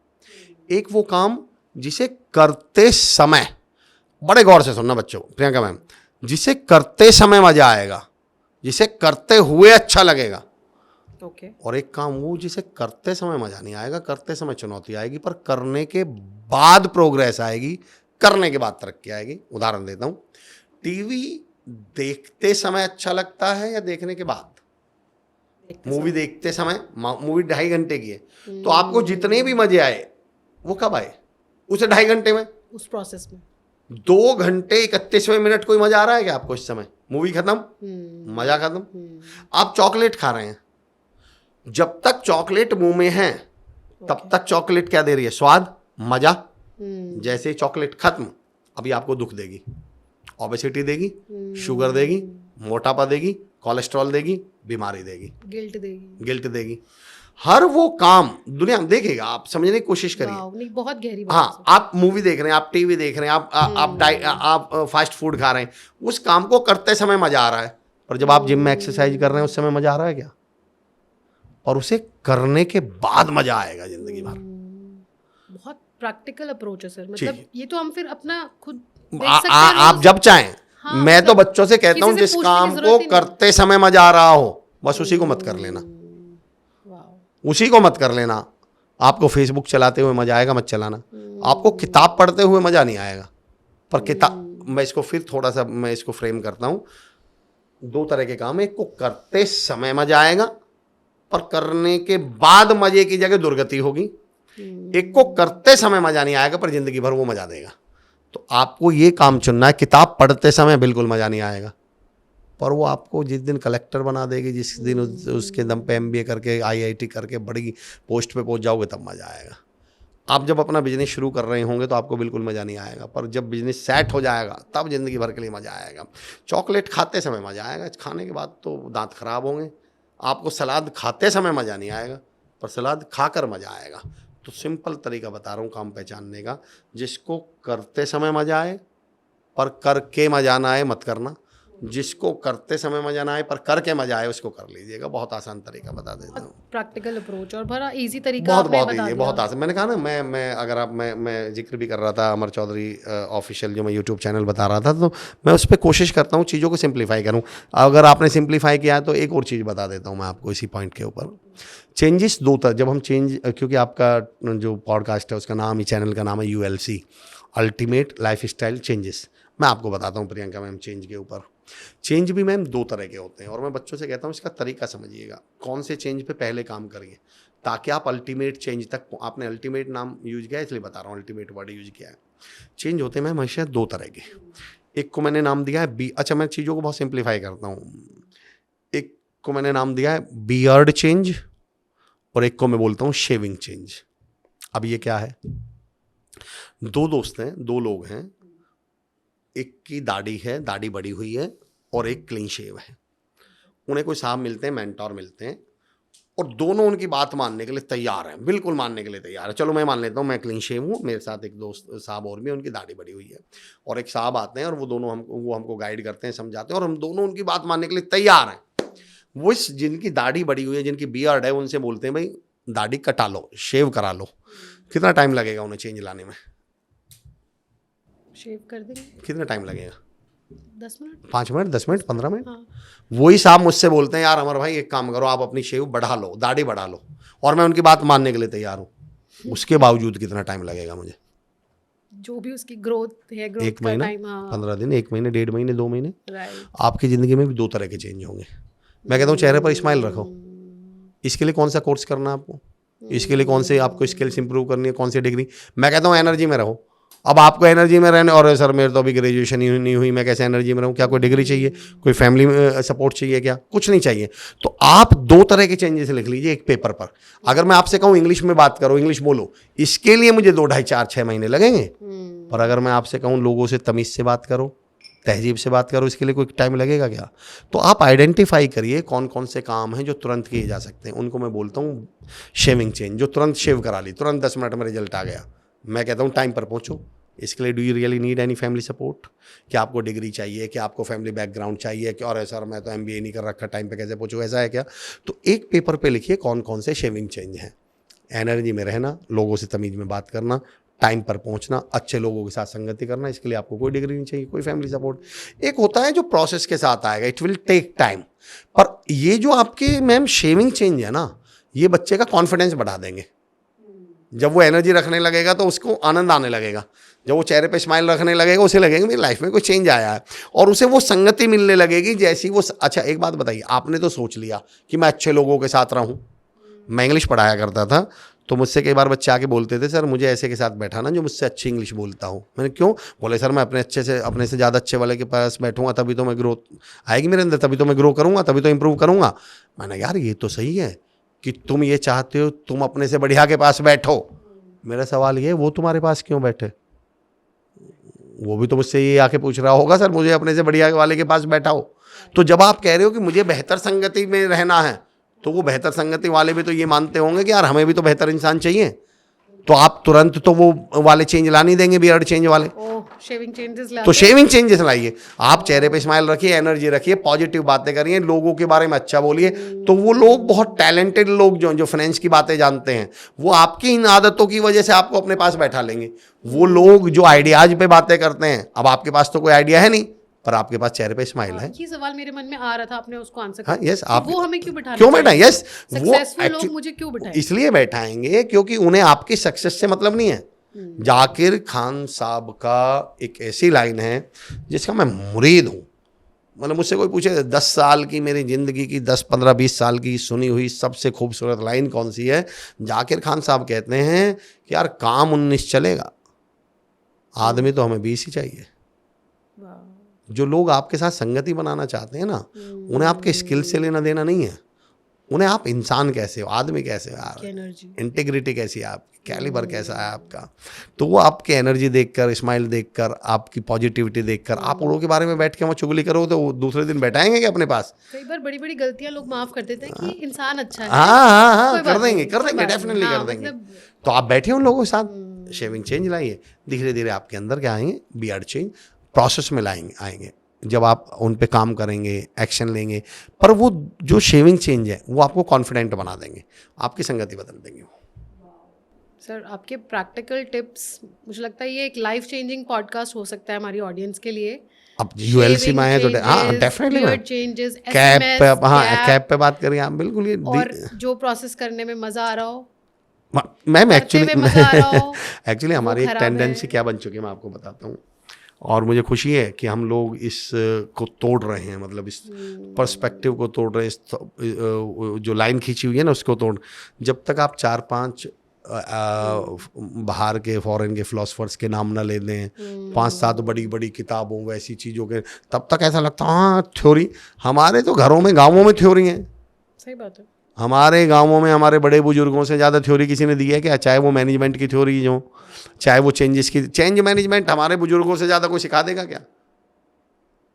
एक वो काम जिसे करते समय, बड़े गौर से सुनना बच्चों, प्रियंका मैम, जिसे करते समय मजा आएगा, जिसे करते हुए अच्छा लगेगा। ओके। और एक काम वो जिसे करते समय मजा नहीं आएगा, करते समय चुनौती आएगी, पर करने के बाद प्रोग्रेस आएगी, करने के बाद तरक्की आएगी। उदाहरण देता हूँ, टीवी देखते समय अच्छा लगता है या देखने के बाद? मूवी देखते समय, मूवी 2.5 घंटे की है, तो आपको जितने भी मजे आए वो कब आए? उसे 2.5 घंटे में, उस प्रोसेस में। 2 घंटे 31वें मिनट कोई मजा आ रहा है क्या आपको? इस समय मूवी खत्म, मजा खत्म। आप चॉकलेट खा रहे हैं, जब तक चॉकलेट मुंह में है तब तक चॉकलेट क्या दे रही है? स्वाद, मजा। जैसे ही चॉकलेट खत्म, अभी आपको दुख देगी, ओबेसिटी देगी, शुगर देगी, मोटापा देगी, कोलेस्ट्रॉल देगी, बीमारी देगी, गिल्ट देगी। गिल्ट देगी। हर वो काम दुनिया में देखिएगा, आप समझने की कोशिश करिए। वाओ, नहीं बहुत गहरी बात हाँ, आप मूवी देख रहे हैं, आप टीवी देख रहे हैं, आप फास्ट फूड खा रहे हैं, उस काम को करते समय मजा आ रहा है, पर जब आप जिम में एक्सरसाइज कर रहे हैं उस समय मजा आ रहा है क्या? और उसे करने के बाद मजा आएगा जिंदगी भर। बहुत प्रैक्टिकल अप्रोच है सर, जी। मतलब ये तो हम फिर अपना खुद देख आ, सकते आ, हैं आप रोज। जब चाहें। हाँ, मैं तो मतलब बच्चों से कहता हूँ किसी से जिस पूछने की काम जरूरत को ही नहीं। करते समय मजा आ रहा हो बस उसी को मत कर लेना, वाओ। उसी को मत कर लेना। आपको फेसबुक चलाते हुए मजा आएगा, मत चलाना। आपको किताब पढ़ते हुए मजा नहीं आएगा, पर किताब, मैं इसको फिर थोड़ा सा मैं इसको फ्रेम करता हूँ, दो तरह के काम है, एक को करते समय मजा आएगा पर करने के बाद मजे की जगह दुर्गति होगी, एक को करते समय मजा नहीं आएगा पर जिंदगी भर वो मजा देगा। तो आपको ये काम चुनना है। किताब पढ़ते समय बिल्कुल मजा नहीं आएगा, पर वो आपको जिस दिन कलेक्टर बना देगी, जिस दिन उसके दम पे MBA करके IIT करके बड़ी पोस्ट पे पहुंच जाओगे तब मजा आएगा। आप जब अपना बिजनेस शुरू कर रहे होंगे तो आपको बिल्कुल मजा नहीं आएगा, पर जब बिजनेस सेट हो जाएगा तब जिंदगी भर के लिए मजा आएगा। चॉकलेट खाते समय मजा आएगा, खाने के बाद तो दांत खराब होंगे। आपको सलाद खाते समय मजा नहीं आएगा, पर सलाद खाकर मजा आएगा। तो सिंपल तरीका बता रहा हूँ काम पहचानने का, जिसको करते समय मजा आए पर करके मजा ना आए मत करना, जिसको करते समय मजा ना आए पर करके मजा आए उसको कर लीजिएगा। बहुत आसान तरीका बता देता हूँ, प्रैक्टिकल अप्रोच और बड़ा इजी तरीका बहुत आपने बहुत बता ईजी, दिया। बहुत आसान। मैंने कहा ना, मैं अगर आप मैं जिक्र भी कर रहा था अमर चौधरी ऑफिशियल, जो मैं यूट्यूब चैनल बता रहा था, तो मैं उस पर कोशिश करता हूँ चीज़ों को सिंप्लीफाई करूँ। अगर आपने सिंप्लीफाई किया है तो एक और चीज़ बता देता हूँ मैं आपको इसी पॉइंट के ऊपर। चेंजेस दो तरह, जब हम चेंज, क्योंकि आपका जो पॉडकास्ट है उसका नाम ही, चैनल का नाम है ULC, ultimate life style changes. मैं आपको बताता हूँ प्रियंका मैम, चेंज के ऊपर। चेंज भी मैम दो तरह के होते हैं, और मैं बच्चों से कहता हूँ इसका तरीका समझिएगा, कौन से चेंज पे पहले काम करिए ताकि आप अल्टीमेट चेंज तक। आपने अल्टीमेट नाम यूज किया इसलिए बता रहा हूँ, अल्टीमेट वर्ड यूज किया है। चेंज होते हैं मैम हमेशा दो तरह के। एक को मैंने नाम दिया है अच्छा, मैं चीज़ों को बहुत सिंप्लीफाई करता हूँ। एक को मैंने नाम दिया है बियर्ड चेंज, और एक को मैं बोलता हूँ शेविंग चेंज। अब ये क्या है? दो दोस्त हैं, दो लोग हैं, एक की दाढ़ी है, दाढ़ी बड़ी हुई है, और एक क्लीन शेव है। उन्हें कोई साहब मिलते हैं, मेंटोर मिलते हैं, और दोनों उनकी बात मानने के लिए तैयार हैं, बिल्कुल मानने के लिए तैयार है। चलो मैं मान लेता हूँ मैं क्लीन शेव हूँ, मेरे साथ एक दोस्त साहब और भी है, उनकी दाढ़ी बड़ी हुई है, और एक साहब आते हैं और वो हमको गाइड करते हैं, समझाते हैं, और हम दोनों उनकी बात मानने के लिए तैयार हैं। वो इस जिनकी दाढ़ी बड़ी हुई है, जिनकी बियर्ड है, उनसे बोलते हैं भाई दाढ़ी कटा लो, शेव करा लो। कितना टाइम लगेगा उन्हें चेंज लाने में? शेव कर देंगे। कितना टाइम लगेगा? 10 मिनट, 5 मिनट, 10 मिनट, 15 मिनट। हाँ। वही साहब मुझसे बोलते हैं यार अमर भाई एक काम करो, आप अपनी शेव बढ़ा लो, दाढ़ी बढ़ा लो, और मैं उनकी बात मानने के लिए तैयार हूँ। उसके बावजूद कितना टाइम लगेगा मुझे? जो भी उसकी ग्रोथ है, ग्रोथ 1 का महीना, टाइम, हाँ 15 दिन, 1 महीने, 1.5 महीने, 2 महीने। राइट। आपकी ज़िंदगी में भी दो तरह के चेंज होंगे। मैं कहता हूँ चेहरे पर स्माइल रखो। इसके लिए कौन सा कोर्स करना है आपको? इसके लिए कौन से आपको स्किल्स इंप्रूव करनी है, कौन सी डिग्री? मैं कहता हूँ एनर्जी में रहो। अब आपको एनर्जी में रहने, और सर मेरे तो अभी ग्रेजुएशन ही नहीं हुई, मैं कैसे एनर्जी में रहूँ? क्या कोई डिग्री चाहिए? कोई फैमिली सपोर्ट चाहिए? क्या कुछ नहीं चाहिए। तो आप दो तरह के चेंजेस लिख लीजिए एक पेपर पर। अगर मैं आपसे कहूँ इंग्लिश में बात करो, इंग्लिश बोलो, इसके लिए मुझे 2, 2.5, 4, 6 महीने लगेंगे। पर अगर मैं आपसे कहूँ लोगों से तमीज़ से बात करो, तहजीब से बात करो, इसके लिए कोई टाइम लगेगा क्या? तो आप आइडेंटिफाई करिए कौन कौन से काम हैं जो तुरंत किए जा सकते हैं। उनको मैं बोलता हूँ शेविंग चेंज, जो तुरंत शेव करा ली, तुरंत 10 मिनट में रिजल्ट आ गया। मैं कहता हूँ टाइम पर पहुँचो। इसके लिए do you really need any family support? क्या आपको डिग्री चाहिए? क्या आपको फैमिली बैकग्राउंड चाहिए? कि और सर मैं तो MBA नहीं कर रखा, टाइम पे कैसे पहुँचूँ, ऐसा है क्या? तो एक पेपर पे लिखिए कौन कौन से शेविंग चेंज हैं। एनर्जी में रहना, लोगों से तमीज़ में बात करना, टाइम पर पहुंचना, अच्छे लोगों के साथ संगति करना। इसके लिए आपको कोई डिग्री नहीं चाहिए, कोई फैमिली सपोर्ट। एक होता है जो प्रोसेस के साथ आएगा, इट विल टेक टाइम। पर ये जो आपके मैम शेविंग चेंज है ना, ये बच्चे का कॉन्फिडेंस बढ़ा देंगे। जब वो एनर्जी रखने लगेगा तो उसको आनंद आने लगेगा। जब वो चेहरे पे स्माइल रखने लगेगा, उसे लगेगा मेरी लाइफ में कोई चेंज आया है, और उसे वो संगति मिलने लगेगी जैसी वो। अच्छा एक बात बताइए, आपने तो सोच लिया कि मैं अच्छे लोगों के साथ रहूं। मैं इंग्लिश पढ़ाया करता था, तो मुझसे कई बार बच्चे आके बोलते थे सर मुझे ऐसे के साथ बैठाना जो मुझसे अच्छी इंग्लिश बोलता हो। मैंने क्यों? बोले सर मैं अपने से ज़्यादा अच्छे वाले के पास बैठूंगा तभी तो मैं ग्रोथ आएगी मेरे अंदर, तभी तो मैं ग्रो करूंगा, तभी तो इंप्रूव करूंगा। मैंने यार ये तो सही है कि तुम ये चाहते हो तुम अपने से बढ़िया के पास बैठो। मेरा सवाल ये, वो तुम्हारे पास क्यों बैठे? वो भी तो मुझसे ये आके पूछ रहा होगा सर मुझे अपने से बढ़िया वाले के पास बैठाओ। तो जब आप कह रहे हो कि मुझे बेहतर संगति में रहना है, तो वो बेहतर संगति वाले भी तो ये मानते होंगे कि यार हमें भी तो बेहतर इंसान चाहिए, तो आप तुरंत तो वो वाले चेंज ला नहीं देंगे, बियर्ड चेंज वाले। शेविंग चेंजेस तो शेविंग चेंजेस लाइए, आप चेहरे पे स्माइल रखिए, एनर्जी रखिए, पॉजिटिव बातें करिए, लोगों के बारे में अच्छा बोलिए। तो वो लोग, बहुत टैलेंटेड लोग जो जो फ्रेंच की बातें जानते हैं, वो आपकी इन आदतों की वजह से आपको अपने पास बैठा लेंगे। वो लोग जो आइडियाज पे बातें करते हैं, अब आपके पास तो कोई आइडिया है नहीं, पर आपके पास चेहरे पे स्माइल है। ये सवाल मेरे मन में आ रहा था, आपने उसको आंसर हाँ, यस, आप वो हमें क्यों बैठाना क्यों बैठाएं? यस, वो सक्सेसफुल लोग मुझे क्यों बैठाएं? इसलिए बैठाएंगे क्योंकि उन्हें आपकी सक्सेस से मतलब नहीं है। जाकिर खान साहब का एक ऐसी लाइन है जिसका मैं मुरीद हूँ। मतलब मुझसे कोई पूछे 10 साल की मेरी ज़िंदगी की 10, 15, 20 साल की सुनी हुई सबसे खूबसूरत लाइन कौन सी है? जाकिर खान साहब कहते हैं कि यार काम 19 चलेगा, आदमी तो हमें 20 ही चाहिए। जो लोग आपके साथ संगति बनाना चाहते हैं ना, उन्हें आपके स्किल से लेना देना नहीं है, उन्हें आप इंसान कैसे हो, आदमी कैसे हो यार, इंटीग्रिटी कैसी है आपकी, कैलिबर कैसा है आपका। तो वो आपकी एनर्जी देखकर, स्माइल देखकर, आपकी पॉजिटिविटी देखकर, आप लोगों के बारे में बैठ के वहाँ चुगली करो तो वो दूसरे दिन बैठाएंगे क्या अपने पास? कई बार बड़ी बड़ी गलतियां लोग माफ कर देते हैं कि इंसान अच्छा है। हाँ, कर देंगे, डेफिनेटली कर देंगे। तो आप बैठे उन लोगों के साथ, शेविंग चेंज लाइए, धीरे धीरे आपके अंदर क्या आएंगे, बियर्ड चेंज प्रोसेस में आएंगे। जब आप उन पे काम करेंगे, एक्शन लेंगे, पर वो जो शेविंग चेंज है वो आपको कॉन्फिडेंट बना देंगे, आपकी संगति बदल देंगे। सर, आपके प्रैक्टिकल टिप्स, मुझे लगता है ये एक लाइफ चेंजिंग पॉडकास्ट हो सकता है हमारी ऑडियंस के लिए। अब यूएलसी में आए तो हाँ डेफिनेटली चेंजेस, कैप पे, हाँ कैप पे बात करिए आप, बिल्कुल। ये और जो प्रोसेस करने में मज़ा आ रहा हो, मैम एक्चुअली हमारी एक टेंडेंसी क्या बन चुकी है मैं आपको बताता हूँ, और मुझे खुशी है कि हम लोग इस को तोड़ रहे हैं, मतलब इस पर्सपेक्टिव को तोड़ रहे हैं, इस जो लाइन खींची हुई है ना उसको तोड़। जब तक आप 4-5 बाहर के फॉरेन के फिलोसफर्स के नाम ना ले लें, 5-7 बड़ी बड़ी किताबों वैसी चीज़ों के, तब तक ऐसा लगता है हाँ थ्योरी। हमारे तो घरों में, गाँवों में थ्योरी है। सही बात है। हमारे गाँवों में हमारे बड़े बुजुर्गों से ज़्यादा थ्योरी किसी ने दी है क्या? चाहे वो मैनेजमेंट की थ्योरी जो, चाहे वो चेंज मैनेजमेंट, हमारे बुजुर्गों से ज़्यादा कोई सिखा देगा क्या?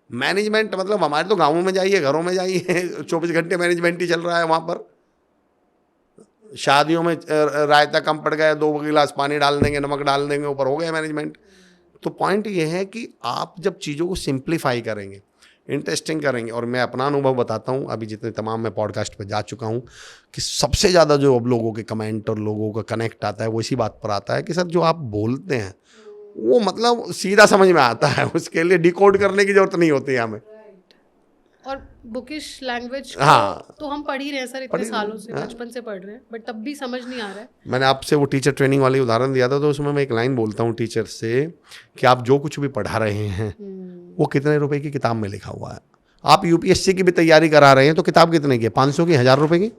मैनेजमेंट मतलब हमारे तो गाँवों में जाइए, घरों में जाइए, 24 घंटे मैनेजमेंट ही चल रहा है वहाँ पर। शादियों में रायता कम पड़ गया, 2 गिलास पानी डाल देंगे, नमक डाल देंगे, ऊपर हो गया मैनेजमेंट। तो पॉइंट ये है कि आप जब चीज़ों को सिंप्लीफाई करेंगे, इंटरेस्टिंग करेंगे, और मैं अपना अनुभव बताता हूँ, अभी जितने तमाम मैं पॉडकास्ट पे जा चुका हूँ, कि सबसे ज़्यादा जो अब लोगों के कमेंट और लोगों का कनेक्ट आता है वो इसी बात पर आता है कि सर जो आप बोलते हैं वो मतलब सीधा समझ में आता है, उसके लिए डिकोड करने की जरूरत नहीं होती है हमें। और बुकिश लैंग्वेज हाँ, तो हम पढ़ ही रहे हैं सर, इतने सालों से, बचपन से पढ़ रहे हैं, बट तब भी समझ नहीं आ रहा है। मैंने आपसे वो टीचर ट्रेनिंग वाली उदाहरण दिया था, तो उसमें मैं एक लाइन बोलता हूँ टीचर से कि आप जो कुछ भी पढ़ा रहे हैं वो कितने रुपए की किताब में लिखा हुआ है। आप यूपीएससी की भी तैयारी करा रहे हैं तो किताब कितने की है? 500 की, 1000 रुपए की।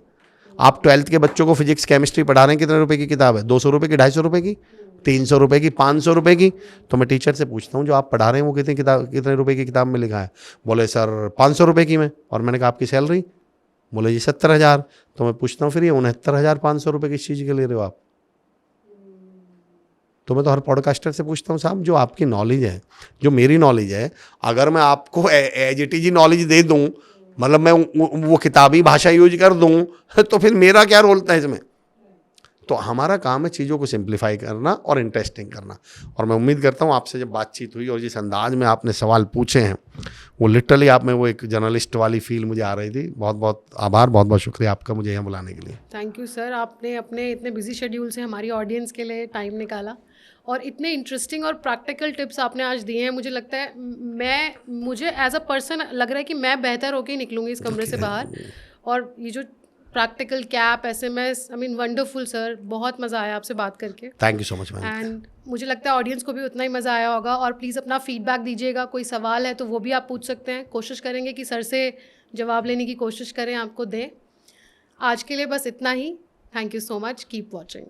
आप 12th के बच्चों को फिजिक्स केमिस्ट्री पढ़ा रहे हैं, कितने रुपए की किताब है? 200 रुपए की, 250 रुपए की, 300 रुपए की, 500 रुपए की। तो मैं टीचर से पूछता हूँ जो आप पढ़ा रहे हैं वो कितने रुपए की किताब में लिखा है? बोले सर 500 रुपए की में। और मैंने कहा आपकी सैलरी? बोले जी 70,000। तो मैं पूछता हूँ फिर ये 69,500 रुपए किस चीज़ के ले रहे हो आप? तो मैं तो हर पॉडकास्टर से पूछता हूँ साहब जो आपकी नॉलेज है, जो मेरी नॉलेज है, अगर मैं आपको एज इट इज नॉलेज दे दूँ, मतलब मैं वो किताबी भाषा यूज कर दूँ, तो फिर मेरा क्या रोल था इसमें? तो हमारा काम है चीज़ों को सिंप्लीफाई करना और इंटरेस्टिंग करना। और मैं उम्मीद करता हूँ आपसे जब बातचीत हुई और जिस अंदाज में आपने सवाल पूछे हैं, वो लिटरली आप में वो एक जर्नलिस्ट वाली फील मुझे आ रही थी। बहुत बहुत आभार, बहुत बहुत शुक्रिया आपका मुझे यहाँ बुलाने के लिए। थैंक यू सर, आपने अपने इतने बिजी शेड्यूल से हमारी ऑडियंस के लिए टाइम निकाला और इतने इंटरेस्टिंग और प्रैक्टिकल टिप्स आपने आज दिए हैं। मुझे लगता है मुझे एज अ पर्सन लग रहा है कि मैं बेहतर होकर ही निकलूँगी इस कमरे से बाहर। और ये जो practical cap, SMS, I mean wonderful sir, बहुत मज़ा आया आपसे बात करके। Thank you so much ma'am. And मुझे लगता है ऑडियंस को भी उतना ही मज़ा आया होगा। और प्लीज़ अपना फीडबैक दीजिएगा, कोई सवाल है तो वो भी आप पूछ सकते हैं। कोशिश करेंगे कि सर से जवाब लेने की कोशिश करें, आपको दें। आज के लिए बस इतना ही। Thank you so much, keep watching.